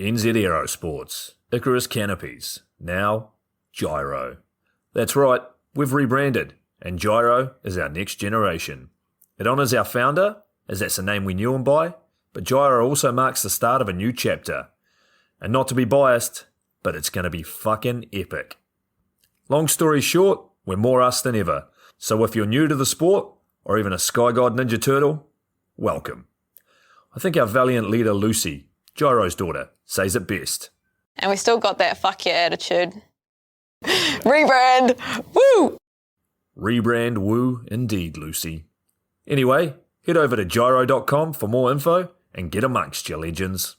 NZ Aerosports, Icarus Canopies, now Gyro. That's right, we've rebranded, and Gyro is our next generation. It honours our founder, as that's the name we knew him by, but Gyro also marks the start of a new chapter. And not to be biased, but it's going to be fucking epic. Long story short, we're more us than ever. So if you're new to the sport, or even a Sky God Ninja Turtle, welcome. I think our valiant leader Lucy, Gyro's daughter, says it best. And we still got that fuck yeah attitude. Rebrand! Woo! Rebrand woo indeed, Lucy. Anyway, head over to gyro.com for more info and get amongst you legends.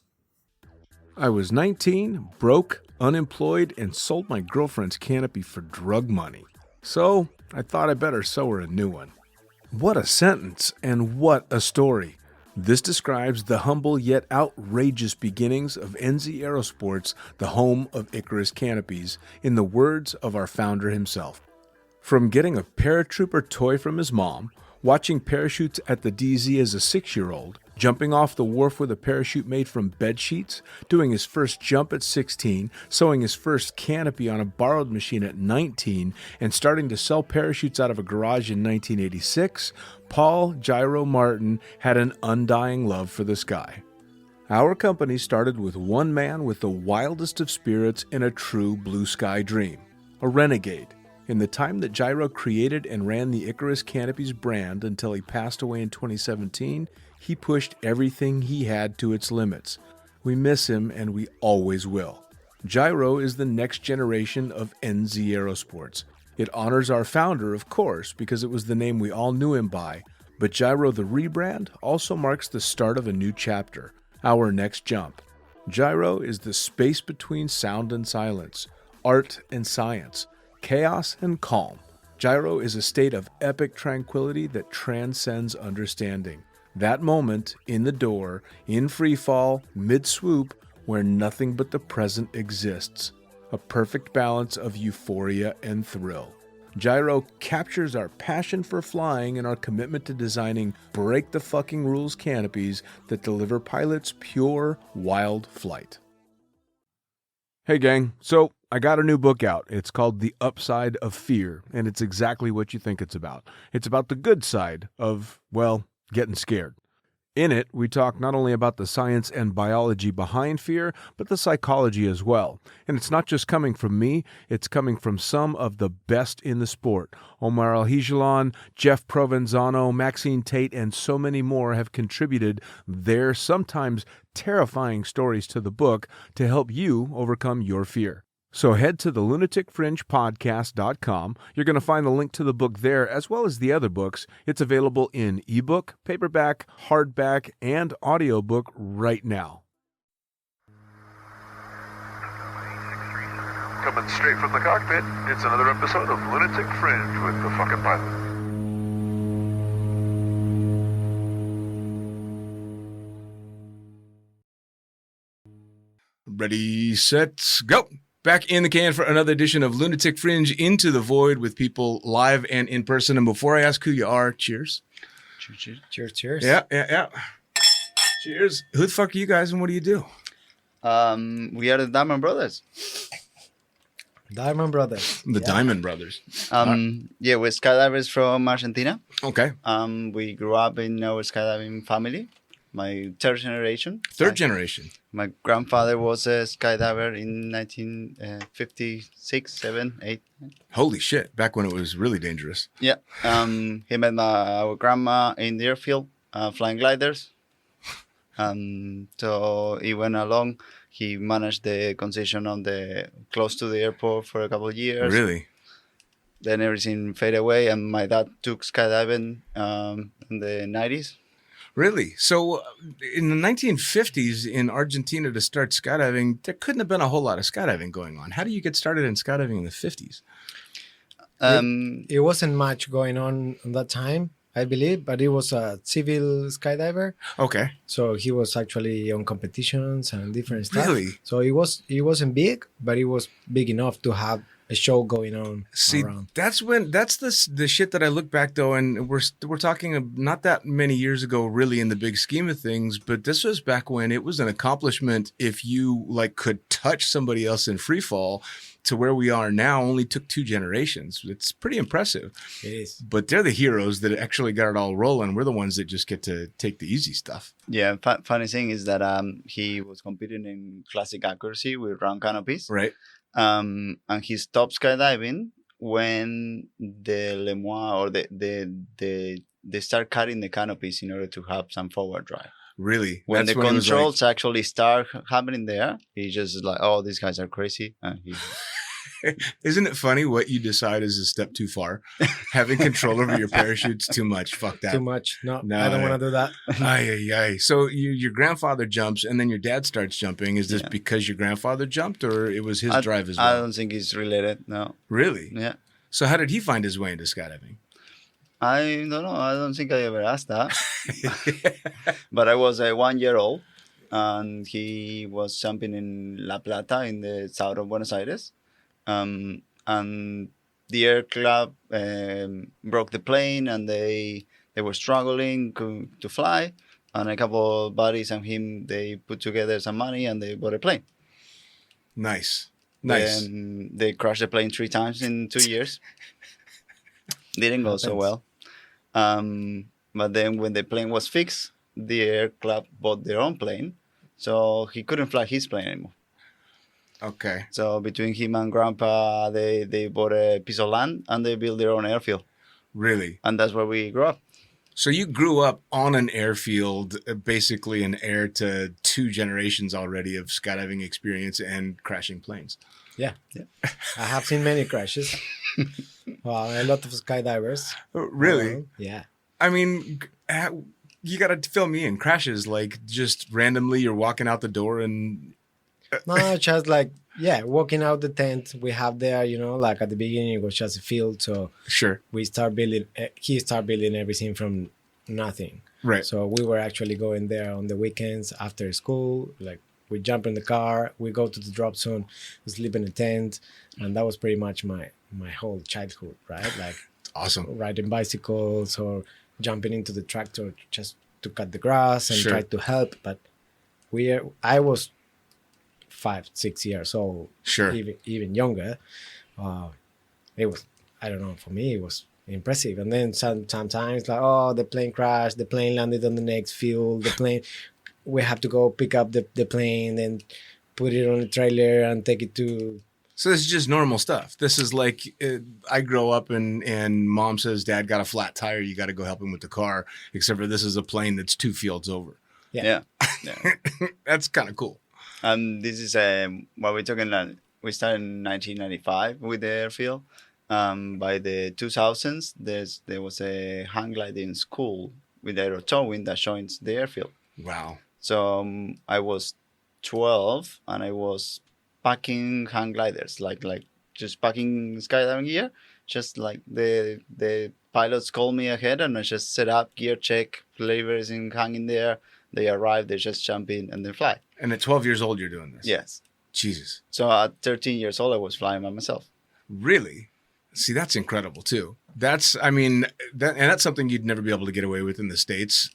I was 19, broke, unemployed, and sold my girlfriend's canopy for drug money. So I thought I better sew her a new one. What a sentence, and what a story. This describes the humble yet outrageous beginnings of NZ Aerosports, the home of Icarus Canopies, in the words of our founder himself. From getting a paratrooper toy from his mom, watching parachutes at the DZ as a 6-year-old, jumping off the wharf with a parachute made from bed sheets, doing his first jump at 16, sewing his first canopy on a borrowed machine at 19, and starting to sell parachutes out of a garage in 1986, Paul Gyro Martin had an undying love for the sky. Our company started with one man with the wildest of spirits and a true blue sky dream, a renegade. In the time that Gyro created and ran the Icarus Canopies brand until he passed away in 2017, he pushed everything he had to its limits. We miss him, and we always will. Gyro is the next generation of NZ Aerosports. It honors our founder, of course, because it was the name we all knew him by, but Gyro the rebrand also marks the start of a new chapter, our next jump. Gyro is the space between sound and silence, art and science, chaos and calm. Gyro is a state of epic tranquility that transcends understanding. That moment, in the door, in free fall, mid-swoop, where nothing but the present exists. A perfect balance of euphoria and thrill. Gyro captures our passion for flying and our commitment to designing break-the-fucking-rules canopies that deliver pilots pure, wild flight. Hey gang, so I got a new book out. It's called The Upside of Fear, and it's exactly what you think it's about. It's about the good side of, well, getting scared. In it, we talk not only about the science and biology behind fear, but the psychology as well. And it's not just coming from me, it's coming from some of the best in the sport. Omar Alhigelan, Jeff Provenzano, Maxine Tate, and so many more have contributed their sometimes terrifying stories to the book to help you overcome your fear. So head to the lunaticfringepodcast.com. You're going to find the link to the book there, as well as the other books. It's available in ebook, paperback, hardback, and audiobook right now. Coming straight from the cockpit, it's another episode of Lunatic Fringe with the fucking pilot. Ready, set, go! Back in the can for another edition of Lunatic Fringe Into the Void with people live and in person. And before I ask who you are, cheers. Cheers, cheers, cheers. Yeah. Cheers. Who the fuck are you guys and what do you do? We are the Darman Brothers. Darman Brothers. The Darmon Brothers. Yeah, we're skydivers from Argentina. Okay. We grew up in our skydiving family. My third generation. Third generation. My grandfather was a skydiver in 1956, 7, 8. Holy shit. Back when it was really dangerous. Yeah. He met our grandma in the airfield, flying gliders. So he went along. He managed the concession on the close to the airport for a couple of years. Really? Then everything faded away, and my dad took skydiving in the 90s. Really? So in the 1950s in Argentina to start skydiving, there couldn't have been a whole lot of skydiving going on. How do you get started in skydiving in the 50s? It wasn't much going on at that time, I believe, but it was a civil skydiver. Okay. So he was actually on competitions and different stuff. Really? So it wasn't big, but it was big enough to have a show going on See, around. that's the shit that I look back though, and we're talking not that many years ago, really, in the big scheme of things. But this was back when it was an accomplishment if you like could touch somebody else in free fall. To where we are now only took 2 generations. It's pretty impressive. It is. But they're the heroes that actually got it all rolling. We're the ones that just get to take the easy stuff. Yeah, funny thing is that he was competing in classic accuracy with round canopies. Right. And he stopped skydiving when the Lemois or they start cutting the canopies in order to have some forward drive. Really? When That's the it was controls actually start happening there, he just like, oh, these guys are crazy. And he... Isn't it funny what you decide is a step too far? Having control over your parachute's too much. Fuck that. Too much. No, No, I don't want to do that. Ay, ay, ay. So your grandfather jumps and then your dad starts jumping. Is this because your grandfather jumped or it was his drive as well? I don't think it's related, no. Really? Yeah. So how did he find his way into skydiving? I don't know. I don't think I ever asked that. But I was 1 year old and he was jumping in La Plata in the south of Buenos Aires. And the air club broke the plane and they were struggling to fly. And a couple of buddies and him, they put together some money and they bought a plane. Nice. And they crashed the plane 3 times in 2 years. Didn't go so well. But then when the plane was fixed, the air club bought their own plane. So he couldn't fly his plane anymore. Okay. So between him and Grandpa, they bought a piece of land and they built their own airfield. Really? And that's where we grew up. So you grew up on an airfield, basically an heir to 2 generations already of skydiving experience and crashing planes. Yeah. I have seen many crashes. A lot of skydivers. Really? Yeah. I mean, you got to fill me in. Crashes, like just randomly you're walking out the door and... No, just like, walking out the tent we have there, like at the beginning it was just a field. So Sure. he started building everything from nothing. Right. So we were actually going there on the weekends after school. Like we jump in the car, we go to the drop zone, we sleep in a tent. And that was pretty much my whole childhood, right? Like Awesome. riding bicycles or jumping into the tractor just to cut the grass and try to help. But I was 5-6 years old, Sure. even younger. It was, I don't know, for me it was impressive. And then sometimes like, the plane crashed, the plane landed on the next field, we have to go pick up the plane and put it on a trailer and take it to... So this is just normal stuff. This is like I grow up and mom says dad got a flat tire. You got to go help him with the car. Except for this is a plane that's 2 fields over. Yeah. That's kind of cool. This is what we're talking about. We started in 1995 with the airfield. By the 2000s, there was a hang gliding school with aero towing that joins the airfield. Wow. So I was 12 and I was packing hang gliders, like just packing skydiving gear. Just like the pilots called me ahead and I just set up, gear check, flavors in hanging there. They arrive, they just jump in and then fly. And at 12 years old, you're doing this? Yes. Jesus. So at 13 years old, I was flying by myself. Really? See, that's incredible too. That's something you'd never be able to get away with in the States.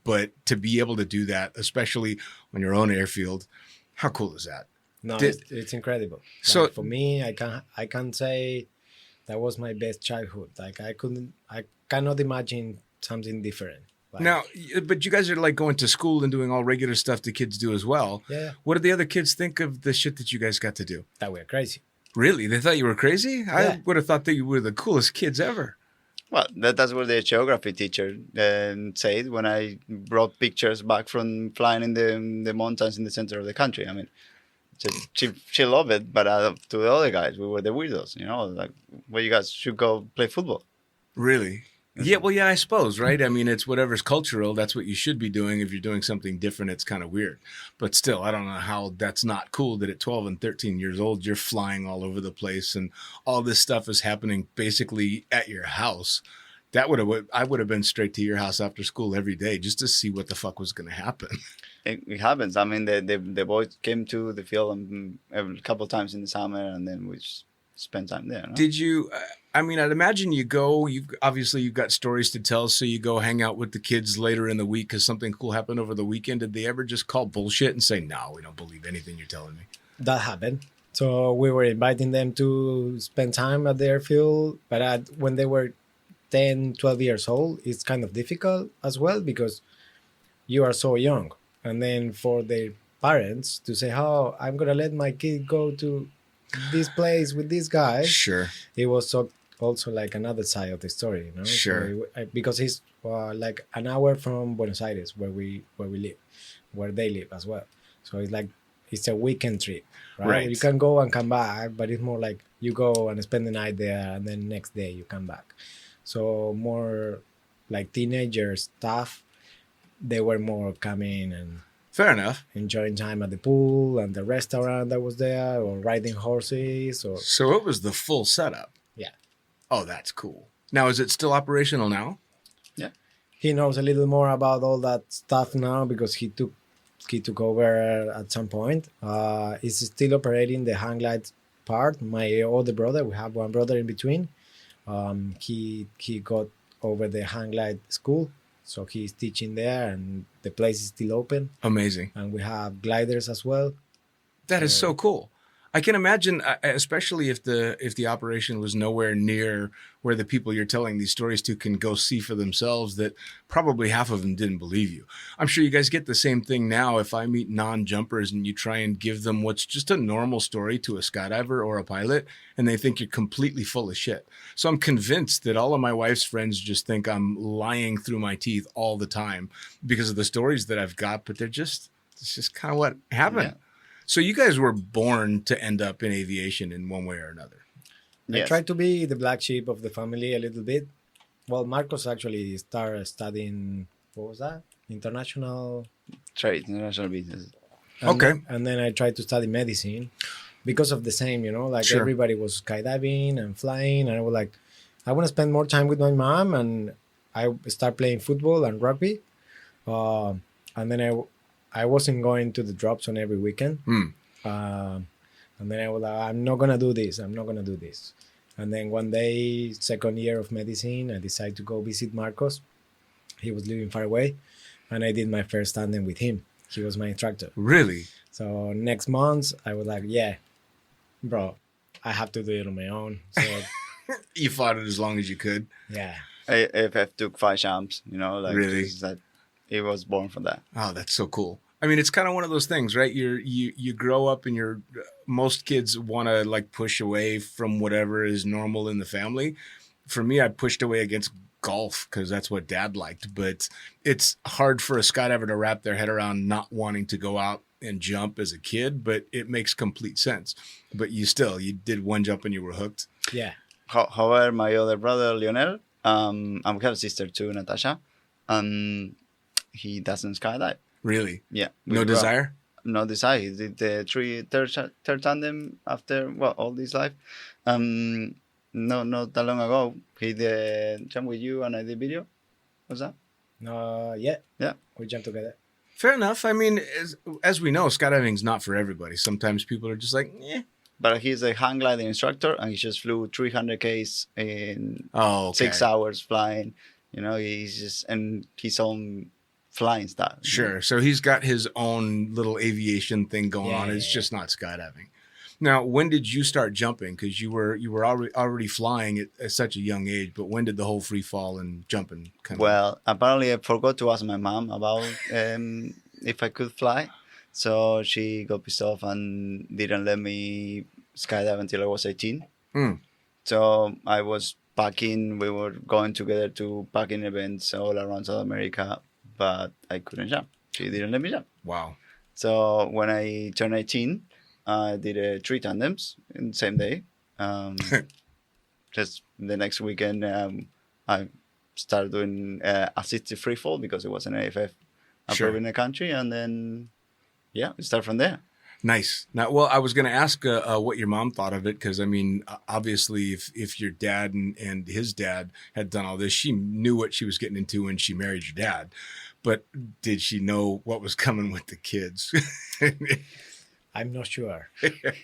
But to be able to do that, especially on your own airfield, how cool is that? No, it's incredible. So for me, I can say that was my best childhood. Like I cannot imagine something different. Like, now, but you guys are like going to school and doing all regular stuff the kids do as well. Yeah. What did the other kids think of the shit that you guys got to do? that we're crazy. Really? They thought you were crazy? Yeah. I would have thought that you were the coolest kids ever. Well, that's what the geography teacher said when I brought pictures back from flying in the mountains in the center of the country. I mean, she loved it, but to the other guys, we were the weirdos, like, well, you guys should go play football. Really? Yeah, well, yeah, I suppose, right? I mean, it's whatever's cultural. That's what you should be doing. If you're doing something different, it's kind of weird. But still, I don't know how that's not cool that at 12 and 13 years old, you're flying all over the place and all this stuff is happening basically at your house. I would have been straight to your house after school every day just to see what the fuck was going to happen. It happens. I mean, the boys came to the field a couple of times in the summer, and then we just spend time there. No? Did you? I mean, I'd imagine you go. You've got stories to tell, so you go hang out with the kids later in the week because something cool happened over the weekend. Did they ever just call bullshit and say, "No, we don't believe anything you're telling me"? That happened. So we were inviting them to spend time at the airfield, but when they were 10, 12 years old, it's kind of difficult as well because you are so young. And then for their parents to say, "Oh, I'm going to let my kid go to this place with this guy." Sure. It was also like another side of the story, you know? Sure. So because he's like an hour from Buenos Aires, where we live, where they live as well. So it's a weekend trip, right? Right. You can go and come back, but it's more like you go and spend the night there, and then next day you come back. So more like teenager stuff, they were more coming and Fair enough. enjoying time at the pool and the restaurant that was there, or riding horses, or So it was the full setup. yeah. Oh, that's cool. Now, is it still operational now? He knows a little more about all that stuff now because he took over at some point. He's still operating the hang glide part. My older brother, we have one brother in between. He got over the hang glide school, so he's teaching there, and the place is still open. Amazing. And we have gliders as well. That is so cool. I can imagine, especially if the operation was nowhere near where the people you're telling these stories to can go see for themselves, that probably half of them didn't believe you. I'm sure you guys get the same thing now. If I meet non-jumpers and you try and give them what's just a normal story to a skydiver or a pilot, and they think you're completely full of shit. So I'm convinced that all of my wife's friends just think I'm lying through my teeth all the time because of the stories that I've got, but it's just kind of what happened. Yeah. So you guys were born to end up in aviation in one way or another. I tried to be the black sheep of the family a little bit. Well, Marcos actually started studying, what was that? International. International business. Okay. And then I tried to study medicine because of the same, like Sure. everybody was skydiving and flying. And I was like, I want to spend more time with my mom. And I start playing football and rugby. And then I wasn't going to the drops on every weekend. And then I was like, I'm not going to do this. And then one day, second year of medicine, I decided to go visit Marcos. He was living far away. And I did my first tandem with him. He was my instructor. Really? So next month, I was like, yeah, bro, I have to do it on my own. So You fought it as long as you could. yeah. AFF took 5 champs, Really? that he was born for that. Oh, that's so cool. I mean, it's kind of one of those things, right? You grow up and most kids want to like push away from whatever is normal in the family. For me, I pushed away against golf because that's what dad liked, but it's hard for a skydiver to wrap their head around not wanting to go out and jump as a kid, but it makes complete sense. But you did one jump and you were hooked. Yeah. However, my other brother, Lionel, and we have a sister too, Natasha, he doesn't skydive. Really? Yeah. No desire? No desire. He did the third tandem after, all this life. Not that long ago. He did jump with you and I did video. What's that? Yeah. Yeah. We jumped together. Fair enough. I mean, as we know, skydiving's not for everybody. Sometimes people are just like, eh. But he's a hang gliding instructor and he just flew 300 Ks in Oh, okay. 6 hours flying. He's just, and his own flying style. Sure. So he's got his own little aviation thing going on. It's just not skydiving. Now, when did you start jumping? Because you were already flying at such a young age. But when did the whole free fall and jumping come? Well, apparently I forgot to ask my mom about if I could fly. So she got pissed off and didn't let me skydive until I was 18. So I was packing. We were going together to packing events all around South America, but I couldn't jump. She didn't let me jump. Wow. So when I turned 18, I did 3 tandems in the same day. Just the next weekend, I started doing assisted free fall because it was an AFF approved in the country, and then we start from there. Nice. Now, well, I was going to ask what your mom thought of it, because I mean, obviously, if your dad and his dad had done all this, she knew what she was getting into when she married your dad. But did she know what was coming with the kids? I'm not sure.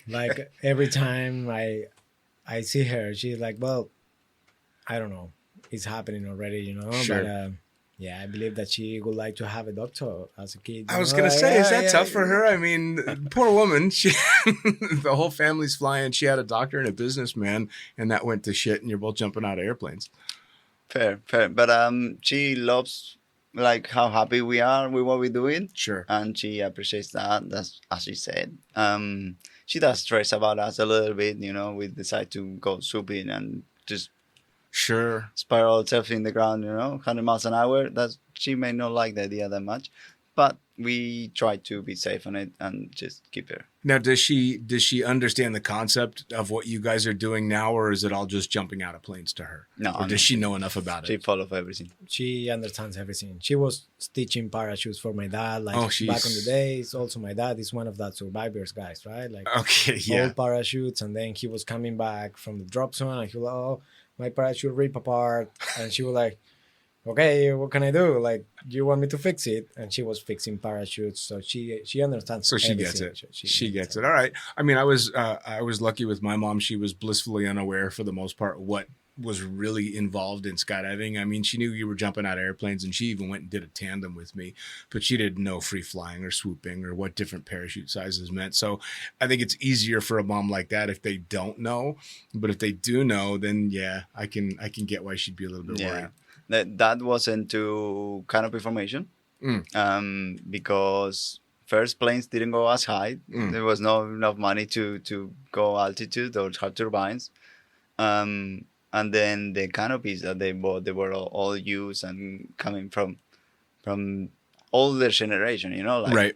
Like every time I I see her. She's like, well, I don't know. It's happening already, you know. Sure. But yeah, I believe that she would like to have a doctor as a kid. I was know? gonna say, is that Yeah, tough for her? I mean, poor woman. She, the whole family's flying. She had a doctor and a businessman, and that went to shit. And you're both jumping out of airplanes. Fair. But she loves like how happy we are with what we're doing, Sure. and she appreciates that. That's as she said. She does stress about us a little bit. You know, we decide to go swooping and just Sure. spiral ourselves in the ground. You know, 100 miles an hour. That's she may not like the idea that much, but we try to be safe on it and just keep her. Now, does she understand the concept of what you guys are doing now, or is it all just jumping out of planes to her? No, Or does she know enough about She it? follows everything. She understands everything. She was stitching parachutes for my dad, like Oh, back in she's- the days. Also, my dad is one of that survivors guys, right? Like Okay. Yeah. old parachutes, and then he was coming back from the drop zone, and he was like, "Oh, my parachute ripped apart," and she was like, "Okay, what can I do? Like, do you want me to fix it?" And she was fixing parachutes, so she understands. So she gets everything. it. She gets it. All right. I mean, I was lucky with my mom. She was blissfully unaware for the most part what was really involved in skydiving. I mean, she knew you were jumping out of airplanes, and she even went and did a tandem with me, but she didn't know free flying or swooping or what different parachute sizes meant. So I think it's easier for a mom like that if they don't know, but if they do know, then yeah, I can get why she'd be a little bit Yeah, worried. that was into canopy formation, because first planes didn't go as high. There was not enough money to go altitude or hard turbines. And then the canopies that they bought, they were all used and coming from older generation, you know, like Right.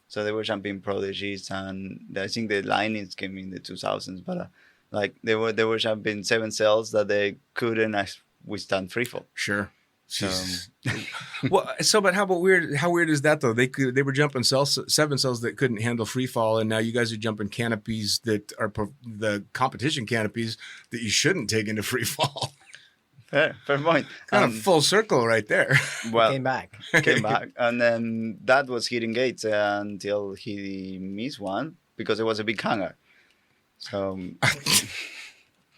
so they were jumping prodigies, and I think the linings came in the 2000s, but like they were jumping 7 cells that they couldn't withstand free fall. Sure. So, Jeez. Well, but how weird? How weird is that though? They were jumping 7 cells that couldn't handle free fall, and now you guys are jumping canopies that are the competition canopies that you shouldn't take into free fall. fair point. Kind of full circle right there. Well, Came back. came back, and then that was hitting gates until he missed one because it was a big hangar. So,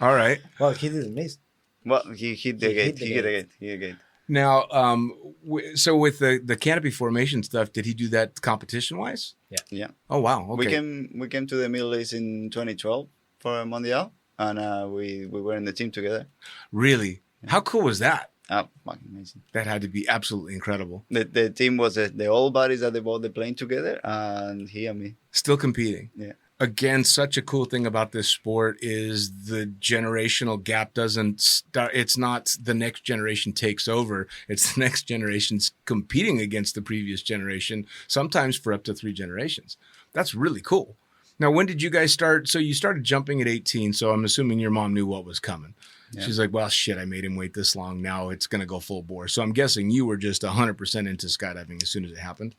All right. Well, he didn't miss. well, he hit the He gate. hit He the hit the gate. Now, so with the canopy formation stuff, did he do that competition wise? Yeah. Oh wow. Okay. We came to the Middle East in 2012 for a Mondial, and we were in the team together. Really? How cool was that? Oh, fucking amazing. That had to be absolutely incredible. The team was the old buddies that they bought the plane together, and he and me. Still competing. Yeah. Again, such a cool thing about this sport is the generational gap doesn't start. It's not the next generation takes over. It's the next generation's competing against the previous generation, sometimes for up to 3 generations. That's really cool. Now, when did you guys start? So you started jumping at 18. So I'm assuming your mom knew what was coming. Yeah. She's like, well, shit, I made him wait this long. Now it's going to go full bore. So I'm guessing you were just 100% into skydiving as soon as it happened.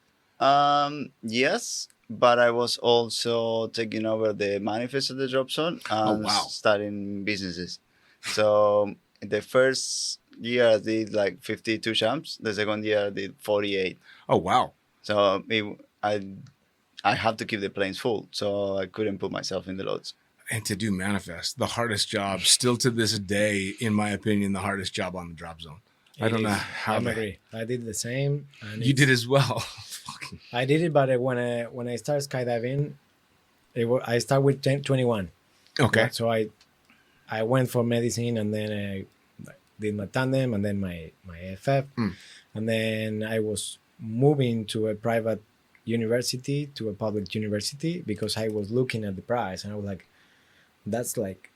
Yes, but I was also taking over the manifest of the drop zone and wow. starting businesses. So the first year I did like 52 jumps. The second year I did 48. Oh, wow. So I have to keep the planes full. So I couldn't put myself in the loads. And to do manifest, the hardest job, still to this day, in my opinion, the hardest job on the drop zone. I don't know how I agree. I did the same. And you did as well. I did it, but when I started skydiving, I started with 21. Okay. So I went for medicine, and then I did my tandem, and then my FF, and then I was moving to a private university to a public university because I was looking at the price, and I was like, that's like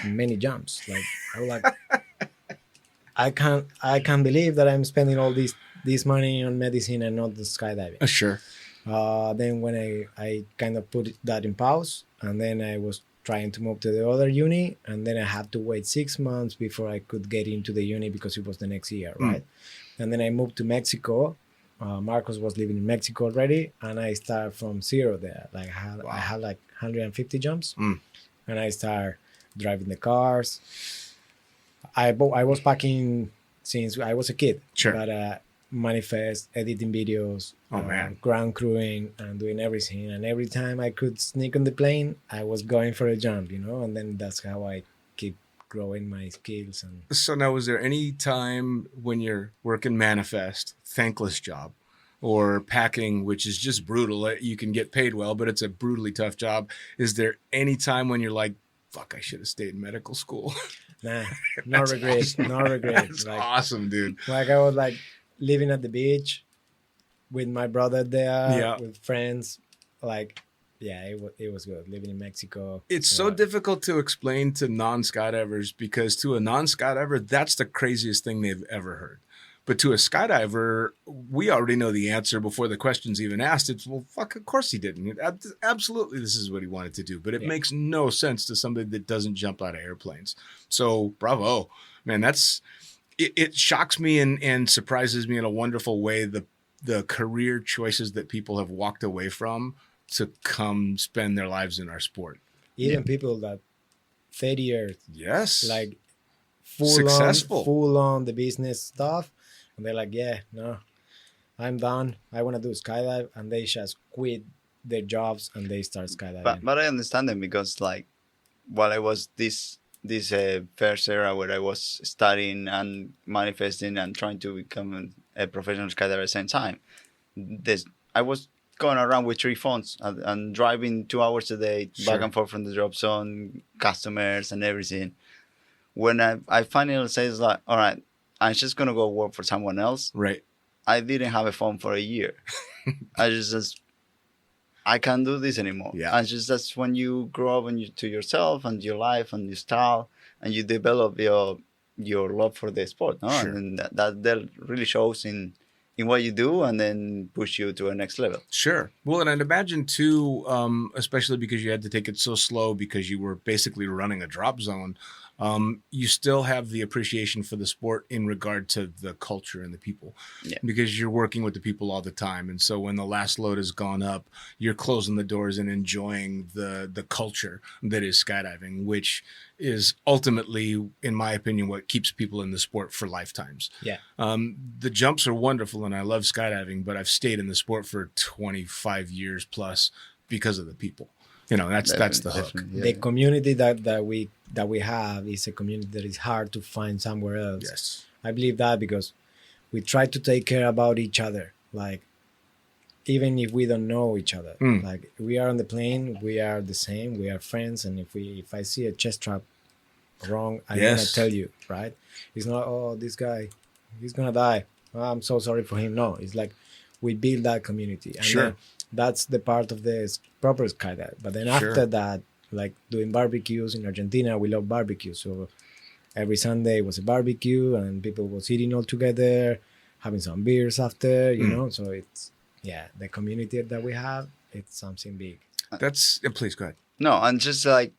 many jumps. Like I was like, I can't believe that I'm spending all this money on medicine and not the skydiving. Sure. Then when I kind of put that in pause, and then I was trying to move to the other uni, and then I had to wait 6 months before I could get into the uni because it was the next year, right? And then I moved to Mexico. Marcos was living in Mexico already, and I started from zero there. Like I had like 150 jumps, and I started driving the cars. I was packing since I was a kid. Sure. But manifest, editing videos, Oh, man. ground crewing, and doing everything. And every time I could sneak on the plane, I was going for a jump, and then that's how I keep growing my skills. And So now, was there any time when you're working manifest, thankless job, or packing, which is just brutal? You can get paid well, but it's a brutally tough job. Is there any time when you're like, fuck, I should have stayed in medical school? nah, no That's regrets, awesome. no regrets. That's Like, awesome, dude. like I was like living at the beach with my brother there, Yeah. with friends. Like, yeah, it was good living in Mexico. It's so difficult to explain to non-skydivers because to a non-skydiver, that's the craziest thing they've ever heard. But to a skydiver, we already know the answer before the question's even asked. It's, well, fuck, of course he didn't. Absolutely, this is what he wanted to do. But it makes no sense to somebody that doesn't jump out of airplanes. So, bravo. Man, it shocks me and surprises me in a wonderful way, the career choices that people have walked away from to come spend their lives in our sport. Even people that 30 years, Yes. like Successful. full on the business stuff, and they're like, yeah, no, I'm done. I want to do skydive, and they just quit their jobs and they start skydiving. But I understand them because like while I was this first era where I was studying and manifesting and trying to become a professional skydiver at the same time, I was going around with 3 phones and driving 2 hours a day back and forth from the drop zone, customers and everything. When I finally said, like, all right, I'm just going to go work for someone else. Right. I didn't have a phone for a year. I can't do this anymore. Yeah. And that's when you grow up to yourself and your life and your style and you develop your love for the sport. No? Sure. And that really shows in what you do and then push you to a next level. Sure. Well, and I'd imagine too, especially because you had to take it so slow because you were basically running a drop zone, you still have the appreciation for the sport in regard to the culture and the people. Yeah. Because you're working with the people all the time. And so when the last load has gone up, you're closing the doors and enjoying the culture that is skydiving, which is ultimately, in my opinion, what keeps people in the sport for lifetimes. Yeah. The jumps are wonderful and I love skydiving, but I've stayed in the sport for 25 years plus because of the people. That's the hook. Definitely, yeah. The community that we have is a community that is hard to find somewhere else. Yes. I believe that because we try to take care about each other. Like, even if we don't know each other, like we are on the plane, we are the same, we are friends. And if I see a chest strap wrong, I'm gonna tell you, right? It's not, oh, this guy, he's gonna die. Oh, I'm so sorry for him. No, it's like we build that community. And Sure. then that's the part of the proper skydive. But then after that, like doing barbecues in Argentina, we love barbecue. So every Sunday was a barbecue and people was eating all together, having some beers after, you know. So it's, the community that we have, it's something big. Please go ahead. No, and just like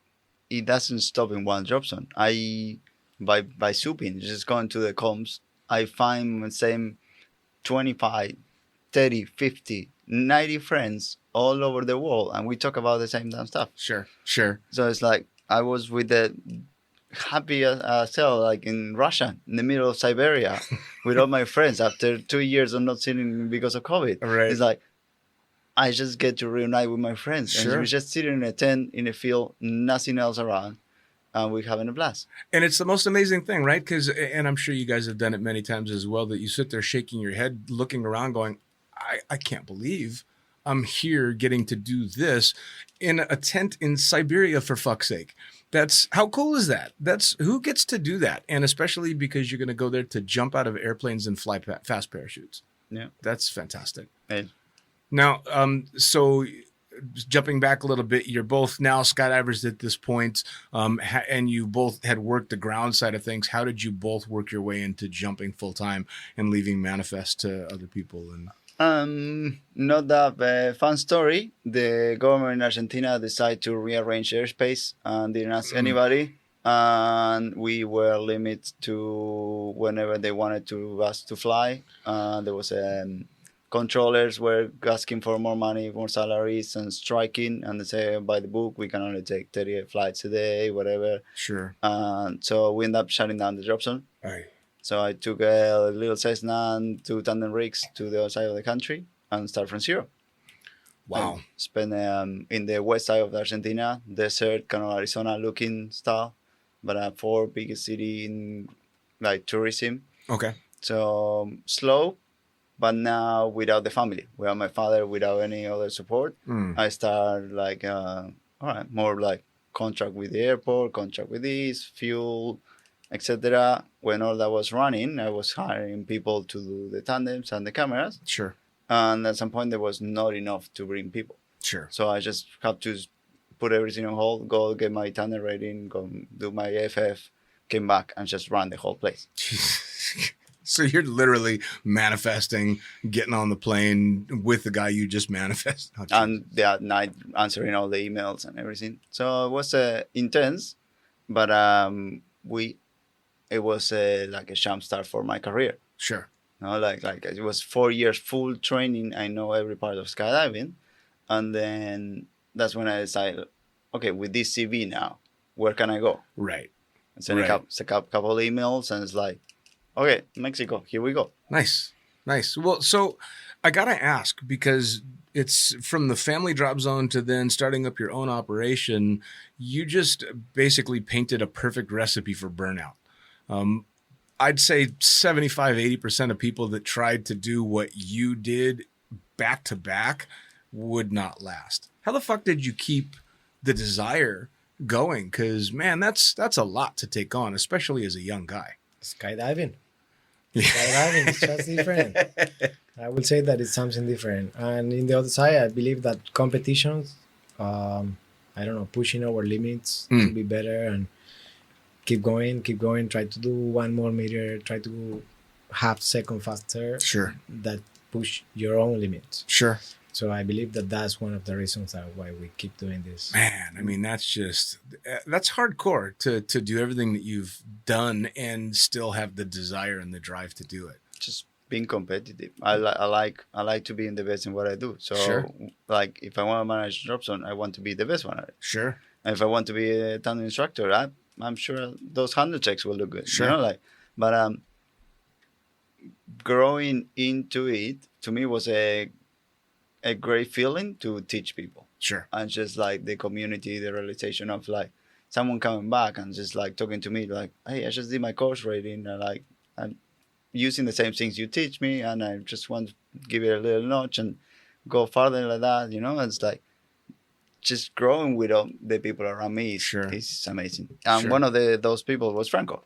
it doesn't stop in one drop zone. By souping, just going to the comms, I find the same 25, 30, 50, 90 friends all over the world, and we talk about the same damn stuff. Sure. So it's like I was with the happy cell, like in Russia, in the middle of Siberia, with all my friends after 2 years of not seeing because of COVID. Right. It's like I just get to reunite with my friends. Sure. And we just sitting in a tent in a field, nothing else around, and we're having a blast. And it's the most amazing thing, right? And I'm sure you guys have done it many times as well, that you sit there shaking your head, looking around going, I can't believe I'm here getting to do this in a tent in Siberia, for fuck's sake. How cool is that? Who gets to do that? And especially because you're going to go there to jump out of airplanes and fly fast parachutes. Yeah. That's fantastic. And Now, so jumping back a little bit, you're both now skydivers at this point, and you both had worked the ground side of things. How did you both work your way into jumping full time and leaving manifest to other people? And not that fun story. The government in Argentina decided to rearrange airspace and didn't ask anybody. And we were limited to whenever they wanted us to fly. There was controllers were asking for more money, more salaries, and striking. And they say, by the book, we can only take 38 flights a day, whatever. sure. So we ended up shutting down the drop zone. Aye. So I took a little Cessna and 2 tandem rigs to the other side of the country and start from zero. Wow. I spent in the west side of Argentina, desert, kind of Arizona looking style, but a 4 biggest city in like tourism. Okay. So slow, but now without the family, without my father, without any other support. I start like, all right, more like contract with the airport, contract with this, fuel, etc. When all that was running, I was hiring people to do the tandems and the cameras. Sure. And at some point, there was not enough to bring people. Sure. So I just had to put everything on hold, go get my tandem rating, go do my FF, came back and just ran the whole place. So you're literally manifesting, getting on the plane with the guy you just manifest. Oh, And that night answering all the emails and everything. So it was intense, but it was like a jump start for my career. sure. No, like it was 4 years full training. I know every part of skydiving, and then that's when I decided, okay, with this CV now, where can I go? Right. And send a couple of emails, and it's like, okay, Mexico, here we go. Nice. Nice. Well, so I got to ask, because it's from the family drop zone to then starting up your own operation, you just basically painted a perfect recipe for burnout. I'd say 75, 80% of people that tried to do what you did back to back would not last. How the fuck did you keep the desire going? Because, man, that's a lot to take on, especially as a young guy. Skydiving. Skydiving is just different. I will say that it's something different. And in the other side, I believe that competitions, pushing our limits to be better and keep going, try to do 1 more meter, try to half second faster. Sure. That push your own limits. Sure. So I believe that that's one of the reasons why we keep doing this. Man, I mean, that's hardcore to do everything that you've done and still have the desire and the drive to do it. Just being competitive. I like to be in the best in what I do. So, Sure. like, if I want to manage drop zone, I want to be the best one at it. Sure. And if I want to be a tandem instructor, I'm sure those 100 checks will look good. Sure. But growing into it to me was a great feeling to teach people. Sure. And just like the community, the realization of like someone coming back and just like talking to me like, hey, I just did my course rating and like I'm using the same things you teach me and I just want to give it a little notch and go farther like that, it's like just growing with all the people around me is amazing. And Sure. one of those people was Franco.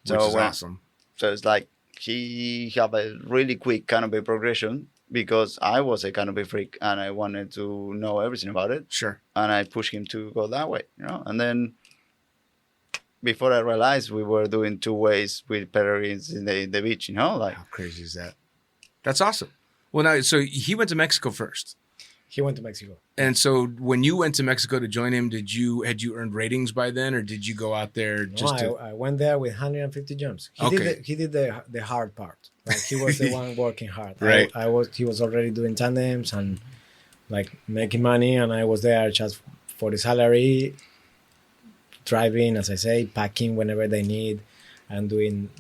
Which is awesome. So it's like he had a really quick canopy progression because I was a canopy freak and I wanted to know everything about it. Sure. And I pushed him to go that way, And then before I realized we were doing 2 ways with peregrines in the beach, like How crazy is that? That's awesome. Well, now, so he went to Mexico first. He went to Mexico. And so when you went to Mexico to join him, had you earned ratings by then, or did you go out there just to? I went there with 150 jumps. He did the hard part. Like he was the one working hard. Right. He was already doing tandems and like making money, and I was there just for the salary, driving, as I say, packing whenever they need, and doing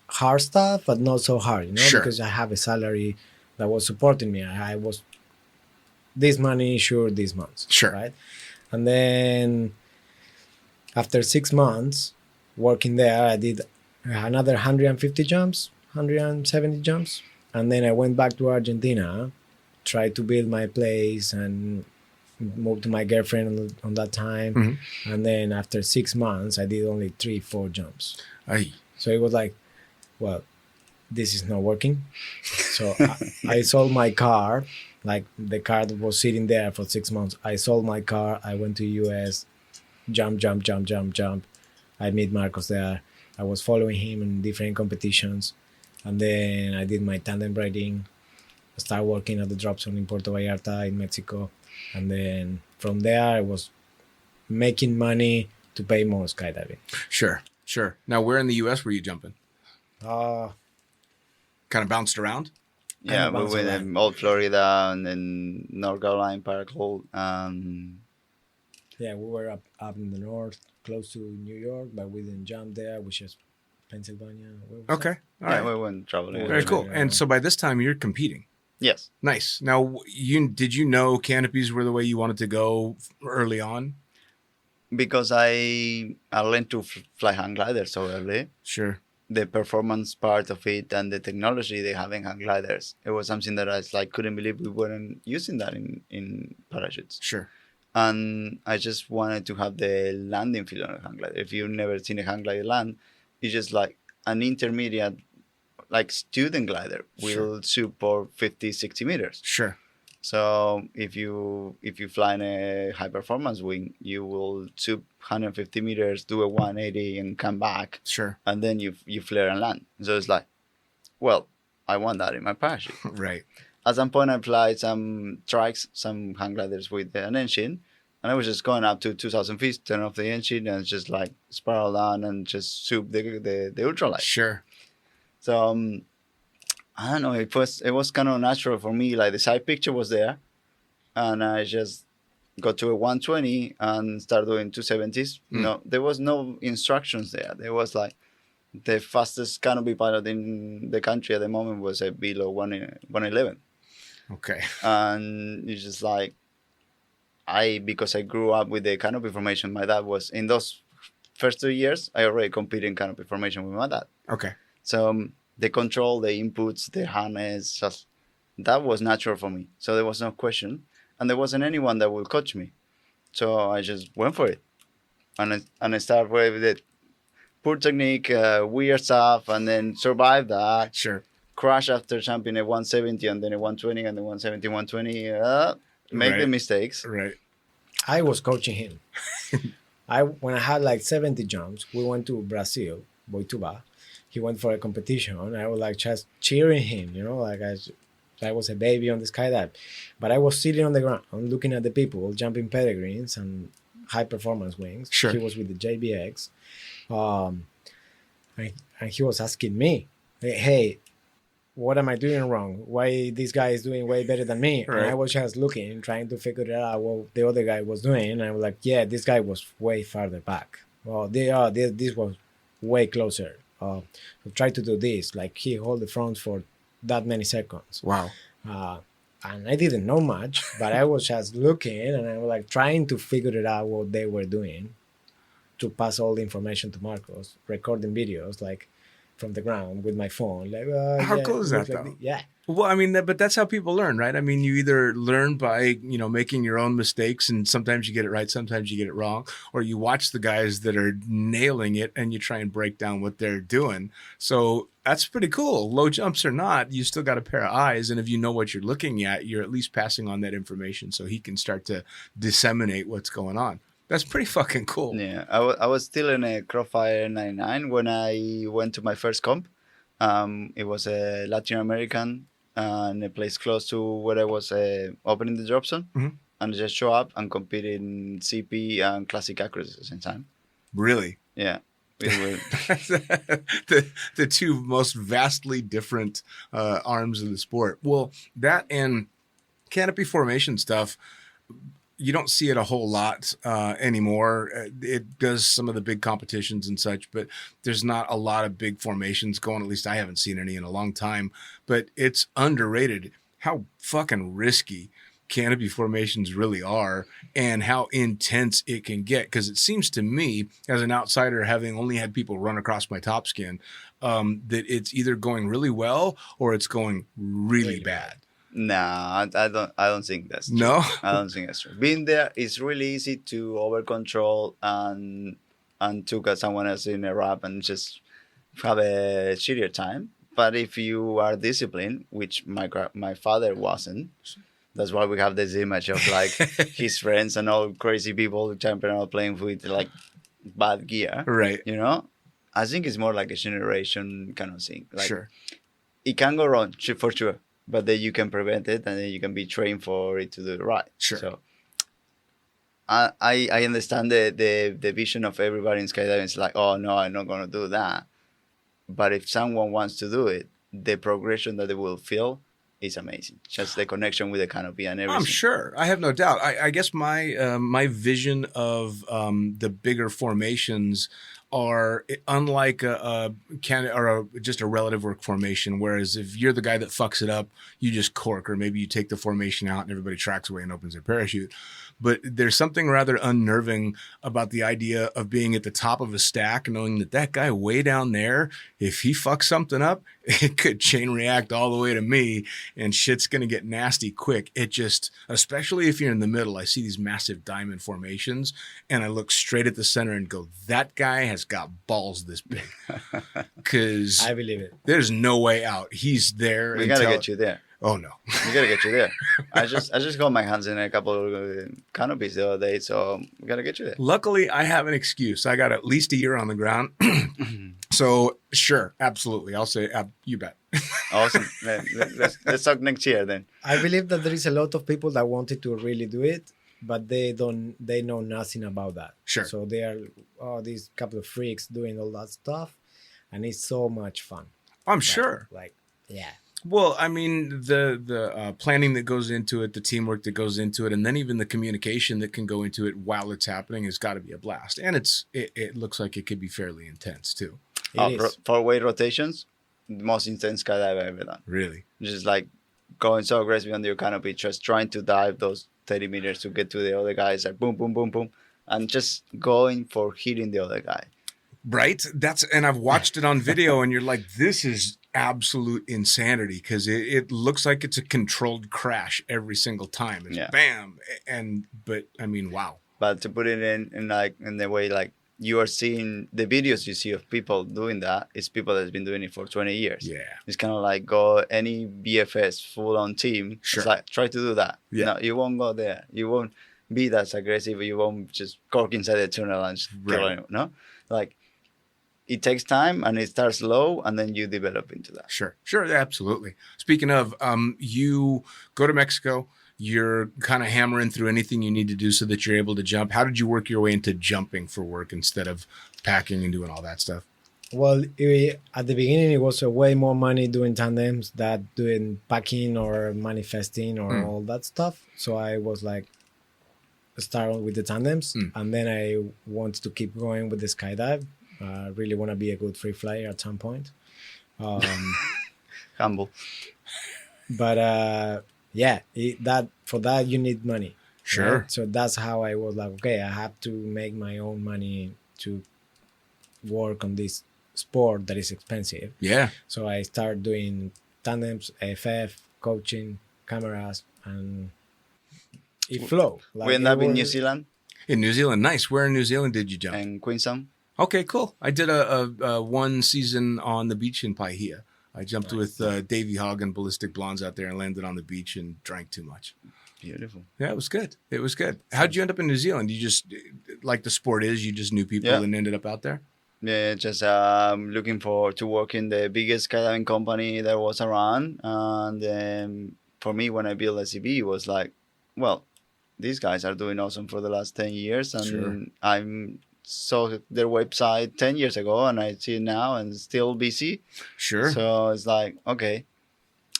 hard stuff, but not so hard, Sure. because I have a salary that was supporting me. I was this money sure this month. Sure. Right. And then after 6 months working there, I did another 150 jumps, 170 jumps. And then I went back to Argentina, tried to build my place and moved to my girlfriend on that time. Mm-hmm. And then after 6 months, I did only 3-4 jumps. Ay. So it was like, well, this is not working. So I sold my car. Like the car that was sitting there for 6 months. I sold my car. I went to US, jump. I meet Marcos there. I was following him in different competitions. And then I did my tandem riding. I started working at the drop zone in Puerto Vallarta in Mexico. And then from there, I was making money to pay more skydiving. Sure. Now, where in the U.S. were you jumping? Uh, Kind of bounced around? Yeah, we bounced went around. in Old Florida and then North Carolina, Paracold. Yeah, we were up in the north, close to New York, but we didn't jump there. We just Pennsylvania. Okay. All Yeah, right. we went traveling. Very cool. Yeah. And so by this time you're competing. Yes, Nice. Now, did you know canopies were the way you wanted to go early on? because I learned to fly hang gliders so early. Sure. The performance part of it and the technology they have in hang gliders, it was something that I couldn't believe we weren't using that in parachutes. Sure. And I just wanted to have the landing field on a hang glider. If you've never seen a hang glider land, it's just like an intermediate, like student glider will support 50, 60 meters. Sure. So if you fly in a high performance wing, you will sup 150 meters, do a 180 and come back, Sure. and then you flare and land. So it's like, well, I want that in my parachute. Right. At some point, I applied some trikes, some hang gliders with an engine, and I was just going up to 2,000 feet, turn off the engine, and just like spiral down and just soup the ultralight. Sure. So I don't know. It was kind of natural for me. Like the side picture was there, and I just got to a 120 and started doing 270s. No, there was no instructions there. There was like the fastest canopy pilot in the country at the moment was a below 111. Okay. And it's just like because I grew up with the canopy formation. My dad was in those first 2 years. I already competed in canopy formation with my dad. Okay. So the control, the inputs, the harness, just that was natural for me. So there was no question, and there wasn't anyone that would coach me. So I just went for it, and I started with the poor technique, weird stuff, and then survived that. Sure. Crash after jumping a 170 and then a 120 and then 170, 120. Make the Right. mistakes. Right. I was coaching him. When I had like 70 jumps, we went to Brazil, Boituva. He went for a competition. I was like just cheering him, like I was a baby on the skydive. But I was sitting on the ground, looking at the people jumping peregrines and high performance wings. Sure. He was with the JBX. And he was asking me, hey, what am I doing wrong? Why this guy is doing way better than me? Right. And I was just looking, trying to figure it out what the other guy was doing. And I was like, yeah, this guy was way farther back. Well, this was way closer. So try to do this. Like he hold the front for that many seconds. Wow. And I didn't know much, but I was just looking and I was like trying to figure it out what they were doing to pass all the information to Marcos, recording videos like from the ground with my phone. Like, How cool is that, like though? yeah. Well, I mean, but that's how people learn, right? I mean, you either learn by, making your own mistakes, and sometimes you get it right, sometimes you get it wrong, or you watch the guys that are nailing it and you try and break down what they're doing. So that's pretty cool. Low jumps or not, you still got a pair of eyes. And if you know what you're looking at, you're at least passing on that information so he can start to disseminate what's going on. That's pretty fucking cool. Yeah, I was still in a Crossfire 99 when I went to my first comp. It was a Latin American and a place close to where I was opening the drop zone. Mhm. And I just show up and compete in CP and classic accuracy at the same time. Really? Yeah. the two most vastly different arms of the sport. Well, that and canopy formation stuff, you don't see it a whole lot anymore. It does some of the big competitions and such, but there's not a lot of big formations going. At least I haven't seen any in a long time, but it's underrated how fucking risky canopy formations really are and how intense it can get. Because it seems to me, as an outsider, having only had people run across my top skin, that it's either going really well or it's going really bad. Nah, I don't think that's true. No? I don't think that's true. Being there is really easy to over control and took someone else in a wrap and just have a shittier time. But if you are disciplined, which my father wasn't, that's why we have this image of like his friends and all crazy people jumping out playing with like bad gear. Right. I think it's more like a generation kind of thing. Like, Sure. it can go wrong for sure, but then you can prevent it and then you can be trained for it to do it right. Sure. So I understand the vision of everybody in skydiving. It's like, oh no, I'm not gonna do that. But if someone wants to do it, the progression that they will feel is amazing. Just the connection with the canopy and everything. I'm sure. I have no doubt. I guess my vision of the bigger formations are unlike just a relative work formation. Whereas if you're the guy that fucks it up, you just cork, or maybe you take the formation out and everybody tracks away and opens their parachute. But there's something rather unnerving about the idea of being at the top of a stack, knowing that that guy way down there, if he fucks something up, it could chain react all the way to me, and shit's going to get nasty quick. It just, especially if you're in the middle, I see these massive diamond formations, and I look straight at the center and go, that guy has got balls this big. Because I believe it. there's no way out. He's there. We gotta get you there. Oh, no. We gotta get you there. I just got my hands in a couple of canopies the other day, so we gotta get you there. Luckily, I have an excuse. I got at least a year on the ground. So, sure, absolutely. I'll say, you bet. Awesome. Let's talk next year then. I believe that there is a lot of people that wanted to really do it, but they know nothing about that. Sure. So they are these couple of freaks doing all that stuff, and it's so much fun. I'm sure. Yeah. Well, I mean, the planning that goes into it, the teamwork that goes into it, and then even the communication that can go into it while it's happening has got to be a blast. And it looks like it could be fairly intense too. It is. Four-way rotations, the most intense skydive I've ever done. Really? Just like going so aggressive under your canopy, just trying to dive those 30 meters to get to the other guys, like boom, boom, boom, boom, and just going for hitting the other guy. Right? And I've watched it on video, and you're like, this is absolute insanity, because it looks like it's a controlled crash every single time. It's bam. But I mean, wow. But to put it in the way like you are seeing the videos you see of people doing that, it's people that's been doing it for 20 years. Yeah. It's kind of like go any BFS full on team. Sure. It's like try to do that. Yeah. No, you won't go there. You won't be that aggressive. You won't just cork inside the tunnel and just kill anyone. No, like it takes time and it starts low and then you develop into that. Sure, absolutely. Speaking of, you go to Mexico. You're kind of hammering through anything you need to do so that you're able to jump. How did you work your way into jumping for work instead of packing and doing all that stuff? Well, at the beginning, it was way more money doing tandems than doing packing or manifesting or all that stuff. So I was like, start with the tandems, and then I wanted to keep going with the skydive. Really want to be a good free flyer at some point. Humble. But for that you need money. Sure. Right? So that's how I was like, okay, I have to make my own money to work on this sport that is expensive. Yeah. So I started doing tandems, AFF, coaching, cameras, and it flowed. Like, we end up in New Zealand. In New Zealand, nice. Where in New Zealand did you jump? And Queenstown. Okay, cool. I did a one season on the beach in Paihia. I jumped with Davey Hogg and Ballistic Blondes out there and landed on the beach and drank too much. Beautiful. Yeah, it was good. How'd you end up in New Zealand? You just, like the sport is, you just knew people and ended up out there? Yeah, just looking to work in the biggest skydiving company that was around. And for me, when I built SCB, it was like, well, these guys are doing awesome for the last 10 years. And I'm saw their website 10 years ago and I see it now and it's still busy. Sure. So it's like, okay,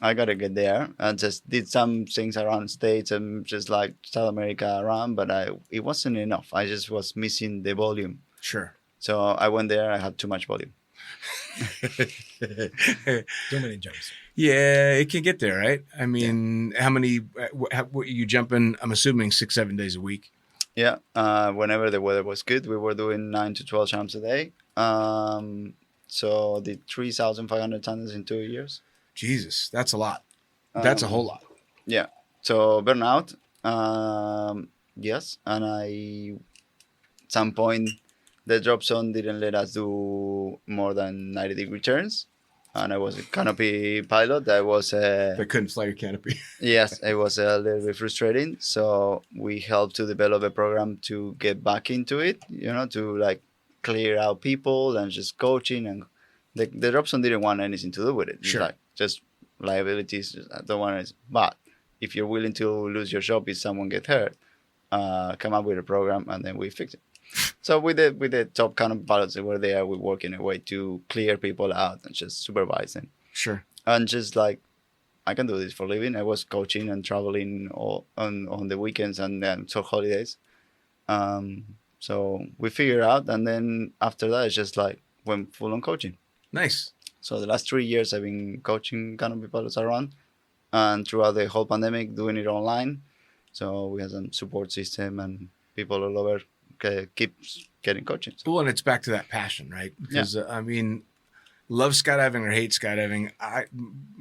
I got to get there. I just did some things around States and just like South America around, but it wasn't enough. I just was missing the volume. Sure. So I went there. I had too much volume. Too many jumps. Yeah, it can get there, right? I mean, how many, what you jumping, I'm assuming 6-7 days a week? Yeah, whenever the weather was good, we were doing 9 to 12 jumps a day. So the 3,500 tons in 2 years. Jesus, that's a lot. That's a whole lot. Yeah. So burnout, yes. And at some point, the drop zone didn't let us do more than 90-degree turns. And I was a canopy pilot. I was They couldn't fly your canopy. Yes, it was a little bit frustrating. So we helped to develop a program to get back into it, to like clear out people and just coaching. And the drop zone didn't want anything to do with it. Sure. It's like just liabilities. I don't want it. But if you're willing to lose your job if someone gets hurt, come up with a program and then we fix it. So with the top kind of pilots that were there, we work in a way to clear people out and just supervise them. Sure. And just like, I can do this for a living. I was coaching and traveling on the weekends and then holidays. So So we figured out, and then after that, it's just like went full on coaching. Nice. So the last 3 years, I've been coaching canopy pilots around, and throughout the whole pandemic, doing it online. So we have some support system, and people all over keep getting coaching. Well, and it's back to that passion, right? Because I mean, love skydiving or hate skydiving.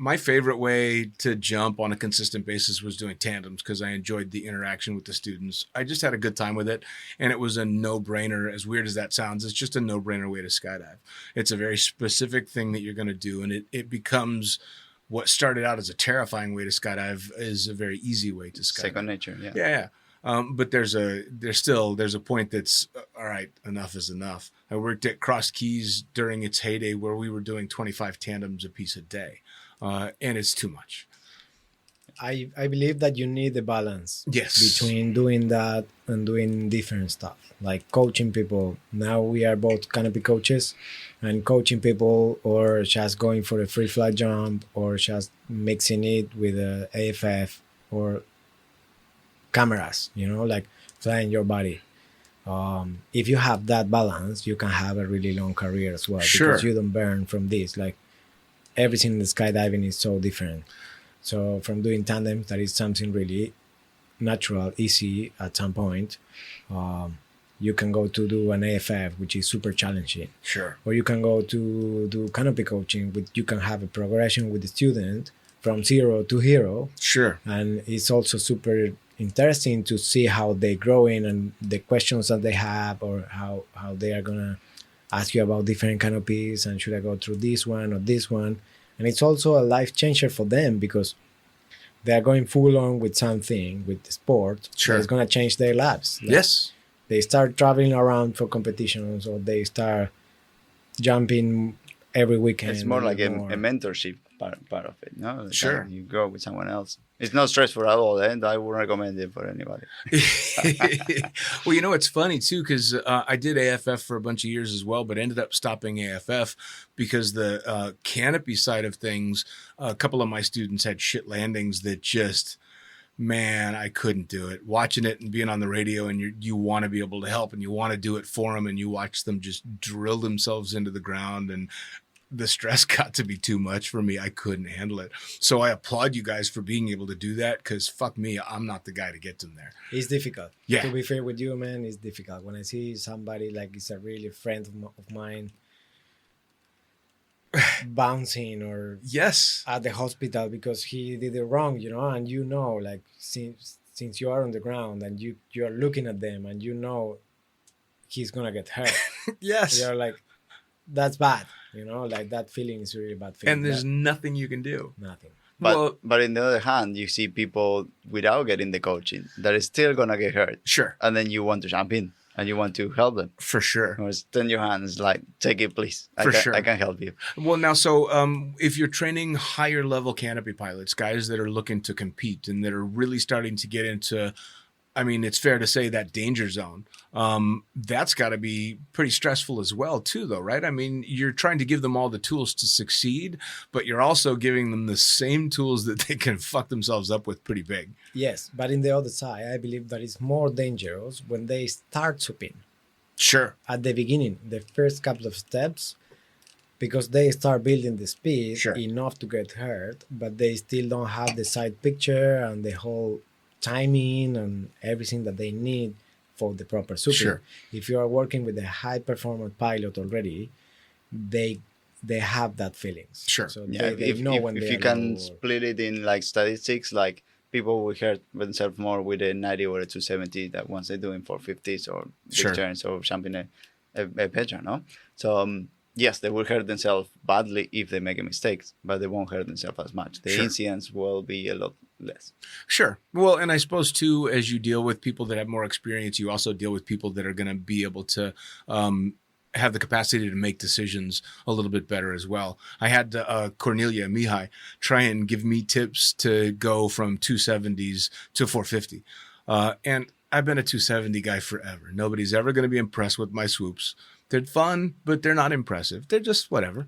My favorite way to jump on a consistent basis was doing tandems because I enjoyed the interaction with the students. I just had a good time with it, and it was a no-brainer. As weird as that sounds, it's just a no-brainer way to skydive. It's a very specific thing that you're going to do, and it becomes what started out as a terrifying way to skydive is a very easy way to skydive. Second nature, yeah. Yeah. But there's a point that's all right. Enough is enough. I worked at Cross Keys during its heyday where we were doing 25 tandems a piece a day, and it's too much. I believe that you need the balance Yes. between doing that and doing different stuff, like coaching people. Now we are both canopy coaches, and coaching people or just going for a free flight jump or just mixing it with a AFF or cameras, like flying your body. If you have that balance, you can have a really long career as well. Sure. Because you don't burn from this. Like everything in the skydiving is so different. So from doing tandems, that is something really natural, easy at some point. You can go to do an AFF, which is super challenging. Sure. Or you can go to do canopy coaching, which you can have a progression with the student from 0 to hero. Sure. And it's also super interesting to see how they growing and the questions that they have, or how they are gonna ask you about different canopies and should I go through this one or this one. And it's also a life changer for them because they are going full on with something with the sport. Sure. It's gonna change their lives. Like, Yes. they start traveling around for competitions, or they start jumping every weekend. It's more like a more. mentorship part of it, no? Like Sure. you grow with someone else. It's not stressful at all, and I would recommend it for anybody. Well, it's funny too, because I did AFF for a bunch of years as well, but ended up stopping AFF because the canopy side of things, a couple of my students had shit landings that just, man, I couldn't do it. Watching it and being on the radio, and you want to be able to help, and you want to do it for them, and you watch them just drill themselves into the ground, and the stress got to be too much for me. I couldn't handle it. So I applaud you guys for being able to do that, because fuck me, I'm not the guy to get them there. It's difficult. Yeah. To be fair with you, man, it's difficult. When I see somebody like it's a really friend of mine bouncing or Yes. at the hospital because he did it wrong, and like since you are on the ground and you are looking at them and he's gonna get hurt. Yes. You're like, that's bad. Like that feeling is really bad feeling. And there's nothing you can do. nothing. But on the other hand, you see people without getting the coaching that is still gonna get hurt, Sure. and then you want to jump in and you want to help them. For sure. Or extend your hands, like, take it, please. For sure. I can help you. Well, now, so if you're training higher level canopy pilots, guys that are looking to compete and that are really starting to get into, it's fair to say that danger zone, that's got to be pretty stressful as well, too, though, right? You're trying to give them all the tools to succeed, but you're also giving them the same tools that they can fuck themselves up with pretty big. Yes, but in the other side, I believe that it's more dangerous when they start swooping. Sure. At the beginning, the first couple of steps, because they start building the speed Sure. enough to get hurt, but they still don't have the side picture and the whole timing and everything that they need for the proper swooping. Sure. If you are working with a high performance pilot already, they have that feelings. Sure. So Yeah, they know when if they you are can low or- split it in like statistics, like people will hurt themselves more with a 90 or a 270 that once they're doing 450s or big Sure. turns or jumping a pedal, no? So yes, they will hurt themselves badly if they make a mistake, but they won't hurt themselves as much. The Sure. incidents will be a lot less. Sure. Well, and I suppose too, as you deal with people that have more experience, you also deal with people that are going to be able to have the capacity to make decisions a little bit better as well. I had Cornelia Mihai try and give me tips to go from 270s to 450. And I've been a 270 guy forever. Nobody's ever going to be impressed with my swoops. They're fun, but they're not impressive. They're just whatever.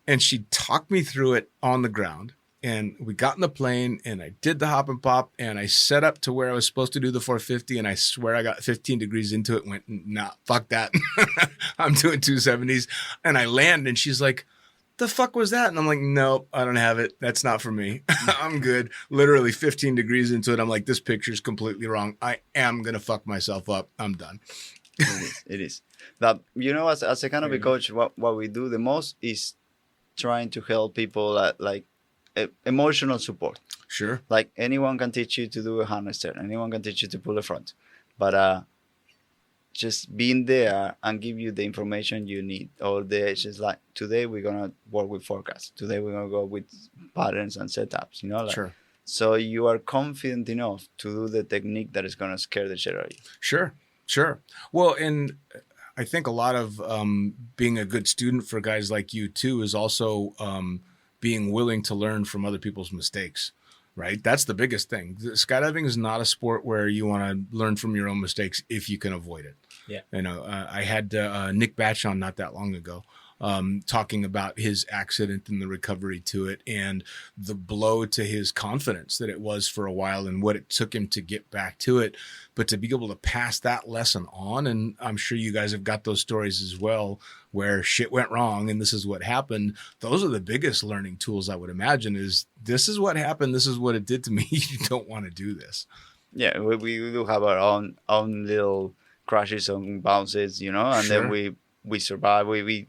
And she talked me through it on the ground. and we got in the plane and I did the hop and pop and I set up to where I was supposed to do the 450 and I swear I got 15 degrees into it and went, nah, fuck that. I'm doing 270s. And I land and she's like, the fuck was that? And I'm like, nope, I don't have it. That's not for me. I'm good. Literally 15 degrees into it. I'm like, this picture's completely wrong. I am going to fuck myself up. I'm done. It is. That, you know, as a canopy coach, what we do the most is trying to help people emotional support. Sure. Like anyone can teach you to do a harness turn. Anyone can teach you to pull a front. But just being there and give you the information you need. Or it's just like, today we're going to work with forecasts. Today we're going to go with patterns and setups, you know? Like, Sure. So you are confident enough to do the technique that is going to scare the shit out of you. Sure. Well, and I think a lot of being a good student for guys like you too is also being willing to learn from other people's mistakes, right? That's the biggest thing. Skydiving is not a sport where you want to learn from your own mistakes if you can avoid it. Yeah. You know, I had Nick Batch on not that long ago, talking about his accident and the recovery to it and the blow to his confidence that it was for a while and what it took him to get back to it. But to be able to pass that lesson on, and I'm sure you guys have got those stories as well, where shit went wrong and this is what happened. Those are the biggest learning tools, I would imagine, is this is what happened. This is what it did to me. You don't want to do this. Yeah, we do have our own little crashes and bounces, you know, and Sure. then we survive. We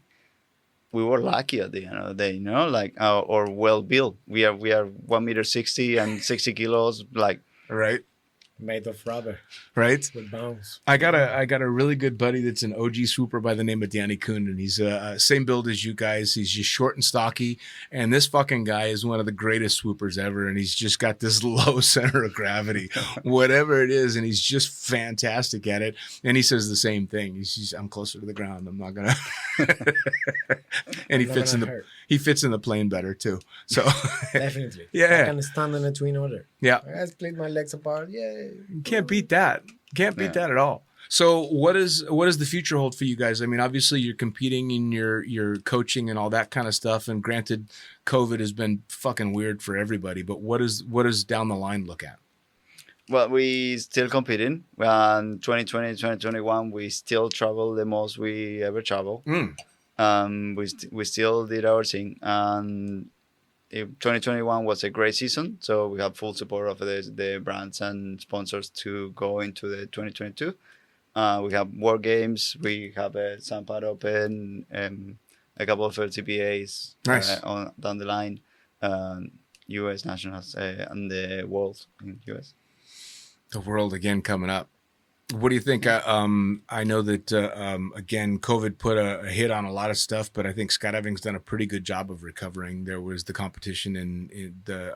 were lucky at the end of the day, you know, like or well built. We are 1.60 meters and 60 kilos, like Right. Made of rubber Right. with bounce. I got a really good buddy that's an OG swooper by the name of Danny Kuhn, and he's same build as you guys. He's just short and stocky, and this fucking guy is one of the greatest swoopers ever, and he's just got this low center of gravity, whatever it is, and he's just fantastic at it. And he says the same thing. He's just, I'm closer to the ground. I'm not gonna. And he Not fits in gonna the hurt. he fits in the plane better too. So Definitely. Yeah. I can stand on a twin order. yeah. I split my legs apart. Yeah. You can't beat that. Can't beat that at all. So what does the future hold for you guys? I mean, obviously you're competing in your coaching and all that kind of stuff. And granted, COVID has been fucking weird for everybody. But what does down the line look at? well, we still competing. And 2020, 2021, we still travel the most we ever travel. We still did our thing, and 2021 was a great season. So we have full support of the brands and sponsors to go into the 2022. We have World Games, we have a Sampat Open, a couple of LTPAs Nice. down the line, U.S. Nationals and the World in U.S. The world again coming up. What do you think? I know that, again, COVID put a hit on a lot of stuff, but I think skydiving's done a pretty good job of recovering. There was the competition in the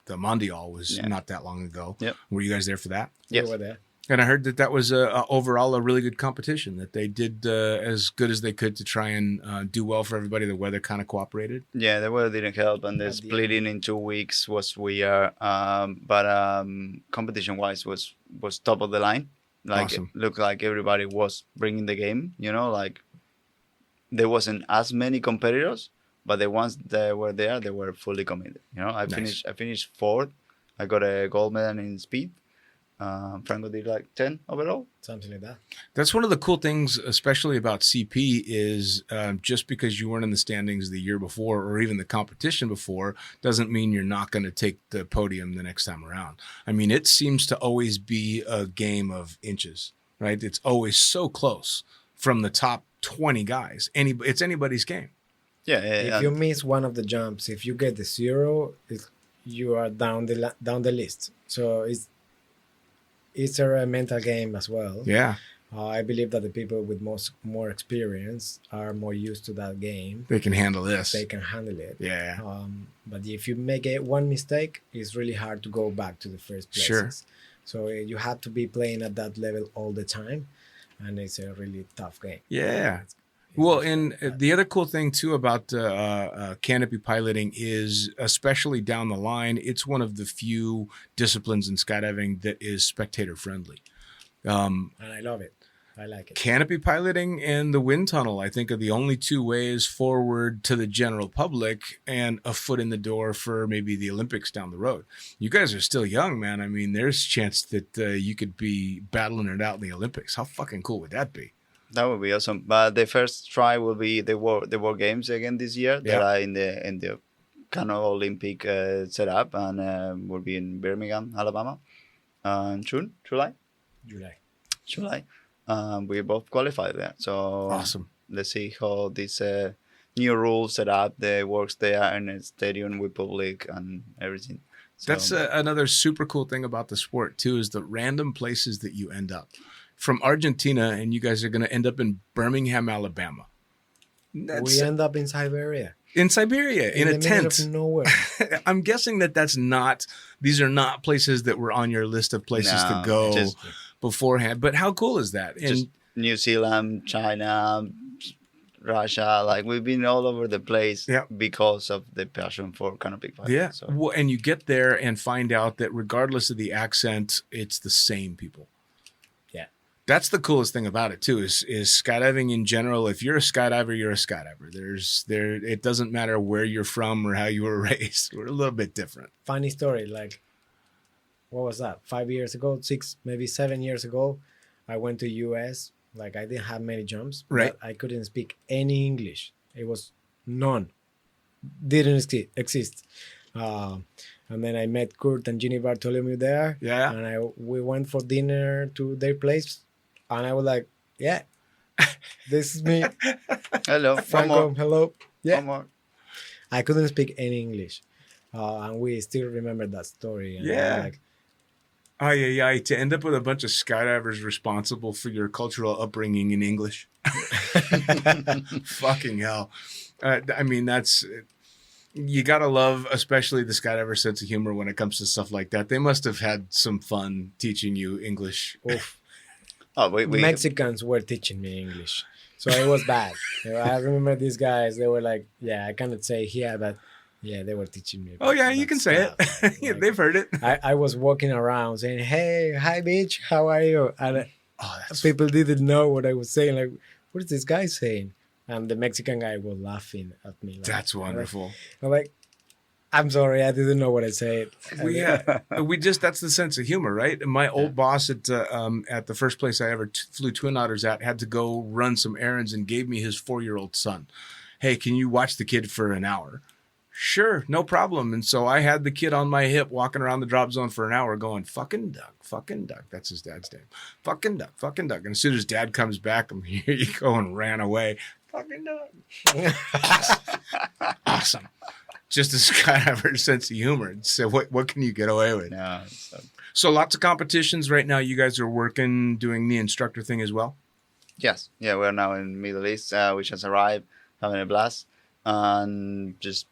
Mondial was not that long ago. Yep. Were you guys there for that? Yes. We were there. And I heard that was overall a really good competition, that they did as good as they could to try and do well for everybody. The weather kind of cooperated. Yeah, the weather didn't help, and the At the splitting in 2 weeks was weird. But competition-wise was top of the line. Like Awesome. it looked like everybody was bringing the game. You know, like there wasn't as many competitors, but the ones that were there, they were fully committed. You know, I finished fourth. I got a gold medal in speed. Franco did like 10 overall. Something like that. That's one of the cool things, especially about CP, is just because you weren't in the standings the year before or even the competition before doesn't mean you're not going to take the podium the next time around. I mean, it seems to always be a game of inches, right? It's always so close from the top 20 guys. It's anybody's game. Yeah, If you miss one of the jumps, if you get the zero, you are down the list. So it's a mental game as well. Yeah. I believe that the people with more experience are more used to that game. They can handle this. They can handle it. Yeah. But if you make one mistake, it's really hard to go back to the first places. Sure. So you have to be playing at that level all the time, and it's a really tough game. Yeah. Well, and the other cool thing too about canopy piloting is, especially down the line, it's one of the few disciplines in skydiving that is spectator friendly. And I love it. I like it. Canopy piloting and the wind tunnel, I think, are the only two ways forward to the general public and a foot in the door for maybe the Olympics down the road. You guys are still young, man. I mean, there's a chance that you could be battling it out in the Olympics. How fucking cool would that be? That would be awesome. But the first try will be the World Games again this year. Yeah. That are in the kind of Olympic setup, and will be in Birmingham, Alabama, June, July. We both qualified there. So Awesome. Let's see how this new rule set up that works there in a stadium with public and everything. So, That's another super cool thing about the sport, too, is the random places that you end up. From Argentina, and you guys are going to end up in Birmingham, Alabama. We end up in Siberia. In Siberia, in a the middle tent. of nowhere. I'm guessing these are not places that were on your list of places to go just beforehand. But how cool is that? just New Zealand, China, Russia, like we've been all over the place Yeah. because of the passion for canopy fighting. Yeah. So, Well, and you get there and find out that regardless of the accent, it's the same people. Yeah. That's the coolest thing about it too, is skydiving in general. If you're a skydiver, you're a skydiver. It doesn't matter where you're from or how you were raised. We're a little bit different. Funny story, like, what was that? 5 years ago, 6, maybe 7 years ago, I went to US. Like, I didn't have many jumps. Right. But I couldn't speak any English. It was none. Didn't exist. And then I met Kurt and Ginny Bartholomew there. Yeah. And we went for dinner to their place. And I was like, yeah, this is me. hello, one Franco, more. hello. Yeah. One more. I couldn't speak any English. And we still remember that story. And Yeah. like, To end up with a bunch of skydivers responsible for your cultural upbringing in English. Fucking hell. I mean, you gotta love, especially the skydiver sense of humor when it comes to stuff like that. They must have had some fun teaching you English. oof. Oh, we Mexicans were teaching me English. So it was bad. I remember these guys, they were like, yeah, I cannot say here, but yeah, they were teaching me. Oh yeah, you can say it. Yeah, Like, they've heard it. I was walking around saying, hey, hi, bitch, how are you? And Oh, that's people didn't know what I was saying. Like, what is this guy saying? And the Mexican guy was laughing at me. Like, that's wonderful. I'm like, I'm sorry, I didn't know what I said. That's the sense of humor, right? My old boss at the first place I ever flew Twin Otters at had to go run some errands and gave me his 4-year-old son. Hey, can you watch the kid for an hour? Sure, no problem. And so I had the kid on my hip walking around the drop zone for an hour going, fucking duck, fucking duck. That's his dad's name. Fucking duck, fucking duck. And as soon as dad comes back, I'm here you go, and ran away. Fucking duck. Awesome. Just a skydiver sense of humor. So what can you get away with? Yeah. So lots of competitions right now. You guys are working, doing the instructor thing as well? Yes. Yeah, we're now in Middle East. We just arrived, having a blast, and just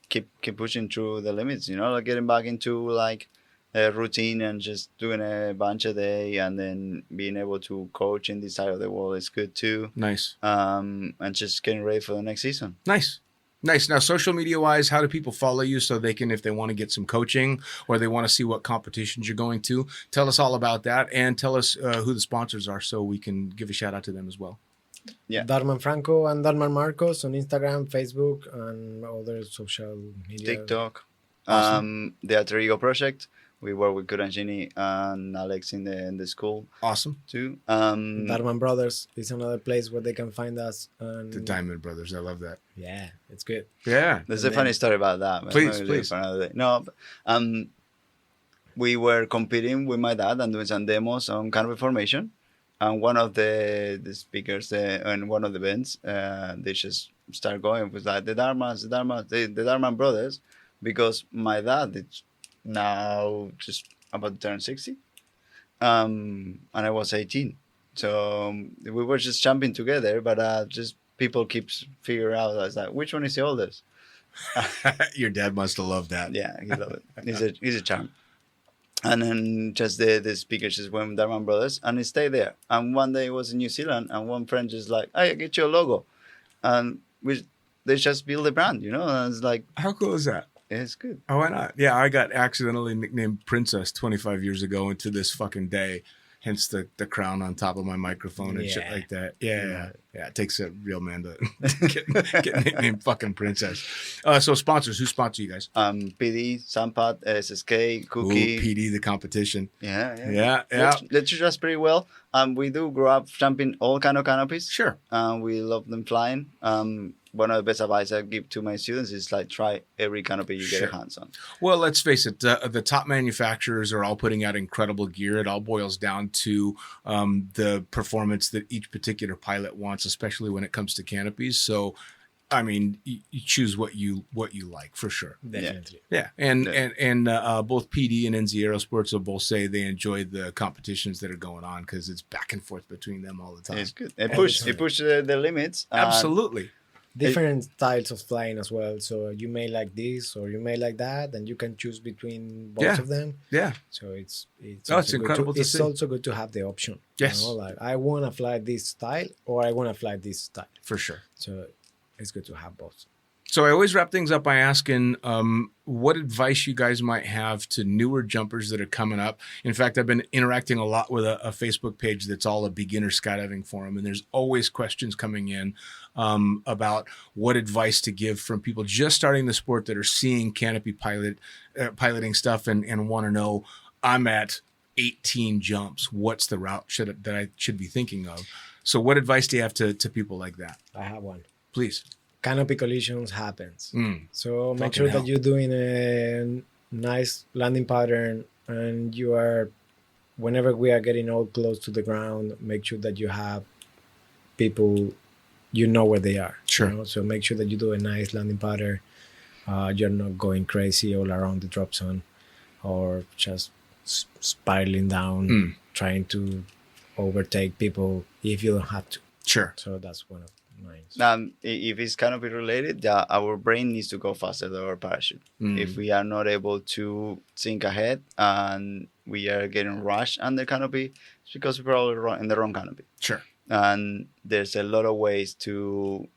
keep pushing through the limits. Like getting back into like a routine and just doing a bunch a day, and then being able to coach in this side of the world is good too. Nice. And just getting ready for the next season. Nice. Now, social media wise, how do people follow you so they can, if they want to get some coaching or they want to see what competitions you're going to, tell us all about that, and tell us who the sponsors are so we can give a shout out to them as well. Yeah. Darman Franco and Darman Marcos on Instagram, Facebook, and other social media. TikTok. Awesome. The Alter Ego Project. We work with Kuranjini and Alex in the school Awesome. too. Darman Brothers is another place where they can find us. And The Darmon Brothers. I love that. yeah, it's good. Yeah. There's a funny story about that. but Please, maybe please. for another day. No, but, we were competing with my dad and doing some demos on canopy formation, and one of the speakers on one of the events, they just start going with like the Darman Brothers, because my dad is now just about to turn 60, and I was 18, so we were just jumping together, but just people keep figure out as like which one is the oldest. Your dad must have loved that. Yeah, he loved it. He's a charm. And then just the speaker just went with Darman Brothers, and he stayed there. And one day it was in New Zealand, and one friend just like, hey, I get you a logo. And they just build a brand, and it's like, How cool is that? it's good. Oh, why not? Yeah, I got accidentally nicknamed Princess 25 years ago, and to this fucking day hence the crown on top of my microphone and shit Yeah. like that. Yeah. It takes a real man to get nicknamed fucking princess. So sponsors, who sponsor you guys? PD, Sampat, SSK, Ooh, Cookie. PD, the competition. Yeah. Yeah. They treat us pretty well. We do grow up jumping all kind of canopies. Sure. We love them flying. One of the best advice I give to my students is like try every canopy you get your hands on. Well, let's face it, the top manufacturers are all putting out incredible gear. It all boils down to the performance that each particular pilot wants, especially when it comes to canopies. So, I mean, you choose what you like for sure. Definitely. Yeah, and both PD and NZ Aerosports will both say they enjoy the competitions that are going on because it's back and forth between them all the time. It's good. It push the limits. Absolutely. Different styles of flying as well. So you may like this or you may like that, and you can choose between both of them. Yeah. So it's incredible to it's see. also good to have the option. Yes. You know, like I want to fly this style or I want to fly this style. For sure. So it's good to have both. So I always wrap things up by asking what advice you guys might have to newer jumpers that are coming up. In fact, I've been interacting a lot with a Facebook page that's all a beginner skydiving forum, and there's always questions coming in about what advice to give from people just starting the sport that are seeing canopy piloting stuff and want to know, I'm at 18 jumps. What's the route that I should be thinking of? So what advice do you have to people like that? I have one. Please. Canopy collisions happens. So make Fucking sure hell. that you're doing a nice landing pattern and you are, whenever we are getting all close to the ground, make sure that you have people, you know where they are. Sure. You know? So make sure that you do a nice landing pattern. You're not going crazy all around the drop zone or just spiraling down, trying to overtake people if you don't have to. Sure. So that's one of mine. If it's canopy related, our brain needs to go faster than our parachute. If we are not able to think ahead and we are getting rushed under canopy, it's because we're probably in the wrong canopy. Sure. And there's a lot of ways to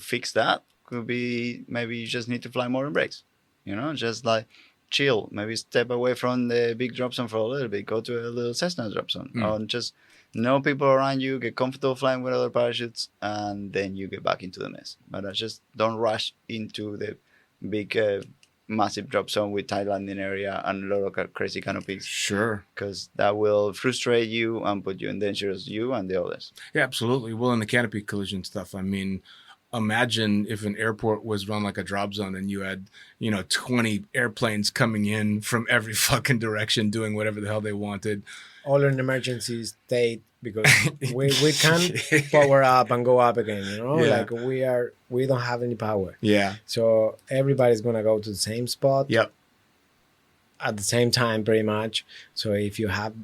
fix that. Could be maybe you just need to fly more in brakes. You know, just like chill. Maybe step away from the big drop zone for a little bit. Go to a little Cessna drop zone. Or just know people around you, get comfortable flying with other parachutes, and then you get back into the mess. But just don't rush into the big, massive drop zone with tight landing area and a lot of crazy canopies. Sure. Because that will frustrate you and put you in danger as you and the others. Yeah, absolutely. Well, in the canopy collision stuff, I mean, imagine if an airport was run like a drop zone and you had, 20 airplanes coming in from every fucking direction doing whatever the hell they wanted. All in emergency state because we can't power up and go up again, Yeah. like we don't have any power. Yeah. So everybody's gonna go to the same spot Yep. at the same time pretty much. So if you have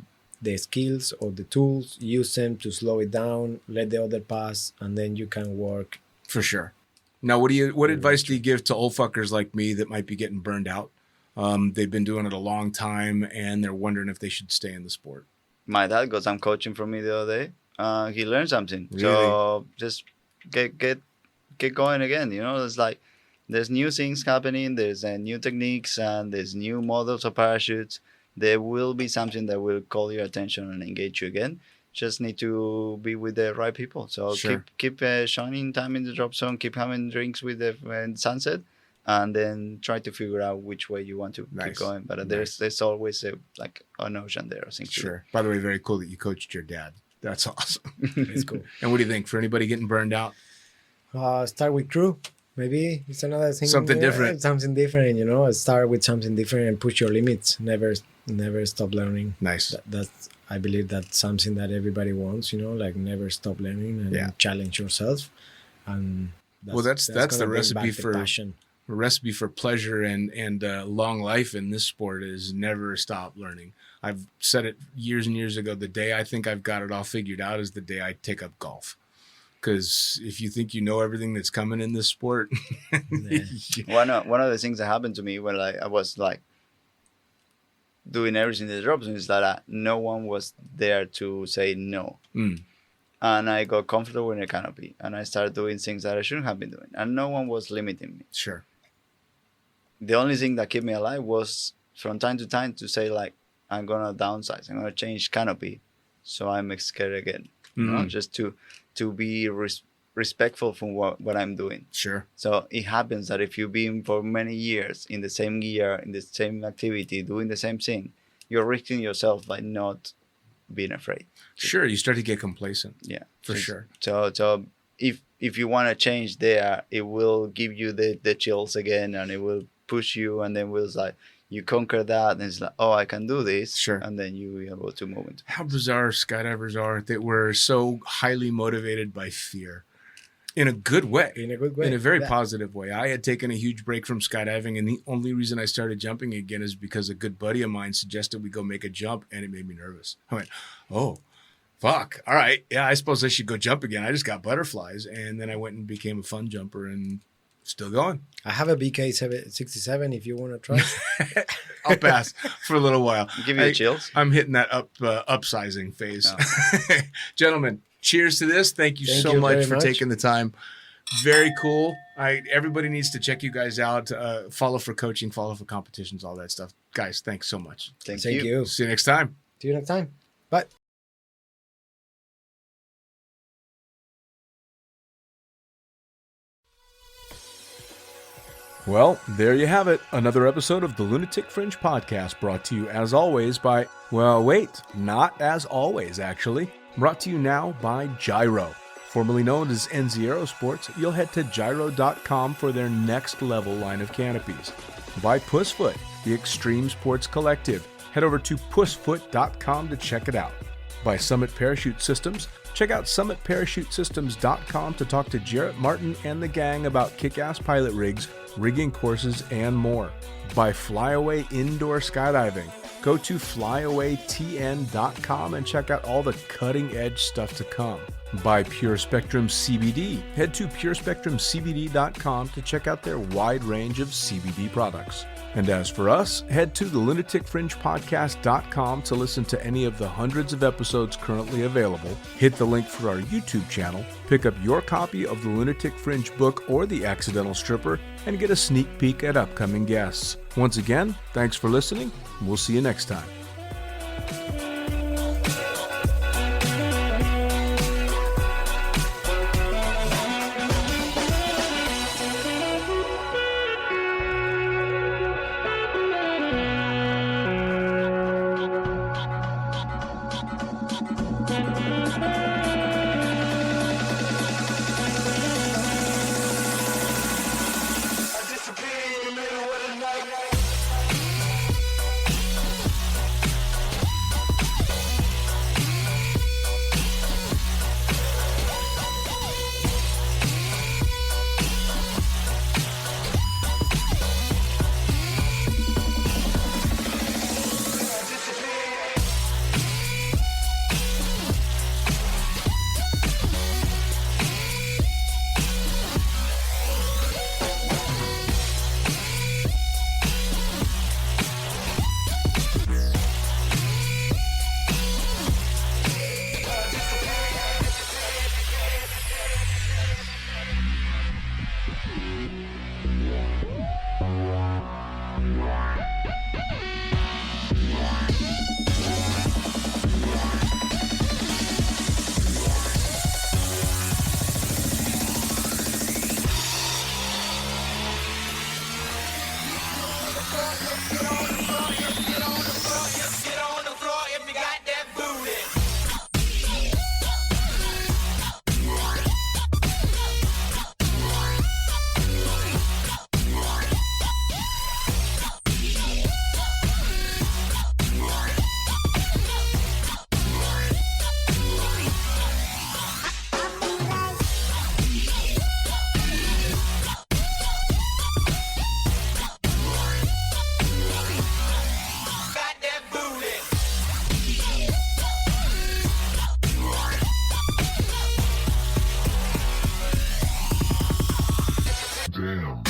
the skills or the tools, use them to slow it down, let the other pass, and then you can work. For sure. Now, what advice do you give to old fuckers like me that might be getting burned out? They've been doing it a long time and they're wondering if they should stay in the sport. My dad got some coaching from me the other day. He learned something. Really? So just get going again. It's like there's new things happening. There's new techniques and there's new models of parachutes. There will be something that will call your attention and engage you again. Just need to be with the right people. So Sure. keep shining time in the drop zone. Keep having drinks with the sunset, and then try to figure out which way you want to Nice. keep going. But there's always an ocean there. I think. Sure. By the way, very cool that you coached your dad. That's awesome. It's cool. And what do you think for anybody getting burned out? Start with crew. Maybe it's another thing. Something different. Something different. Start with something different and push your limits. Never stop learning. Nice. I believe that's something that everybody wants. Like never stop learning and challenge yourself. And That's the gonna bring recipe back the for passion. recipe for pleasure and long life in this sport is never stop learning. I've said it years and years ago. The day I think I've got it all figured out is the day I take up golf. Because if you think you know everything that's coming in this sport, One of the things that happened to me when I was like doing everything in the drop zone is that no one was there to say no. And I got comfortable in a canopy and I started doing things that I shouldn't have been doing. And no one was limiting me. Sure. The only thing that kept me alive was from time to time to say like, I'm going to downsize. I'm going to change canopy so I'm scared again. You know, just to be respectful from what I'm doing. Sure. So it happens that if you've been for many years in the same gear, in the same activity, doing the same thing, you're risking yourself by not being afraid. Sure, you start to get complacent. Yeah, For sure. So if you want to change there, it will give you the chills again, and it will push you, and then it's like you conquer that, and it's like, oh, I can do this. Sure. And then you are able to move into. How bizarre skydivers are that we're so highly motivated by fear. In a good way. In a good way. In a very Yeah. positive way. I had taken a huge break from skydiving, and the only reason I started jumping again is because a good buddy of mine suggested we go make a jump, and it made me nervous. I went, oh, fuck. All right. Yeah, I suppose I should go jump again. I just got butterflies. And then I went and became a fun jumper and still going. I have a BK-67 if you want to try. I'll pass for a little while. Give you the chills. I'm hitting that upsizing phase. Gentlemen, cheers to this. Thank you so you much very for much. taking the time. Very cool. Everybody needs to check you guys out. Follow for coaching, follow for competitions, all that stuff. Guys, thanks so much. Thank Thank you. you. See you next time. See you next time. Bye. Well, there you have it. Another episode of the Lunatic Fringe podcast brought to you as always by, well, wait, not as always, actually. Brought to you now by Gyro. Formerly known as NZ Aerosports, you'll head to gyro.com for their next level line of canopies. By Pussfoot, the Extreme Sports Collective. Head over to pussfoot.com to check it out. By Summit Parachute Systems, check out summitparachutesystems.com to talk to Jarrett Martin and the gang about kick-ass pilot rigs, rigging courses, and more. By Flyaway Indoor Skydiving, go to flyawaytn.com and check out all the cutting-edge stuff to come. By Pure Spectrum CBD, head to purespectrumcbd.com to check out their wide range of CBD products. And as for us, head to the lunaticfringepodcast.com to listen to any of the hundreds of episodes currently available, hit the link for our YouTube channel, pick up your copy of the Lunatic Fringe book or The Accidental Stripper, and get a sneak peek at upcoming guests. Once again, thanks for listening. We'll see you next time. Damn.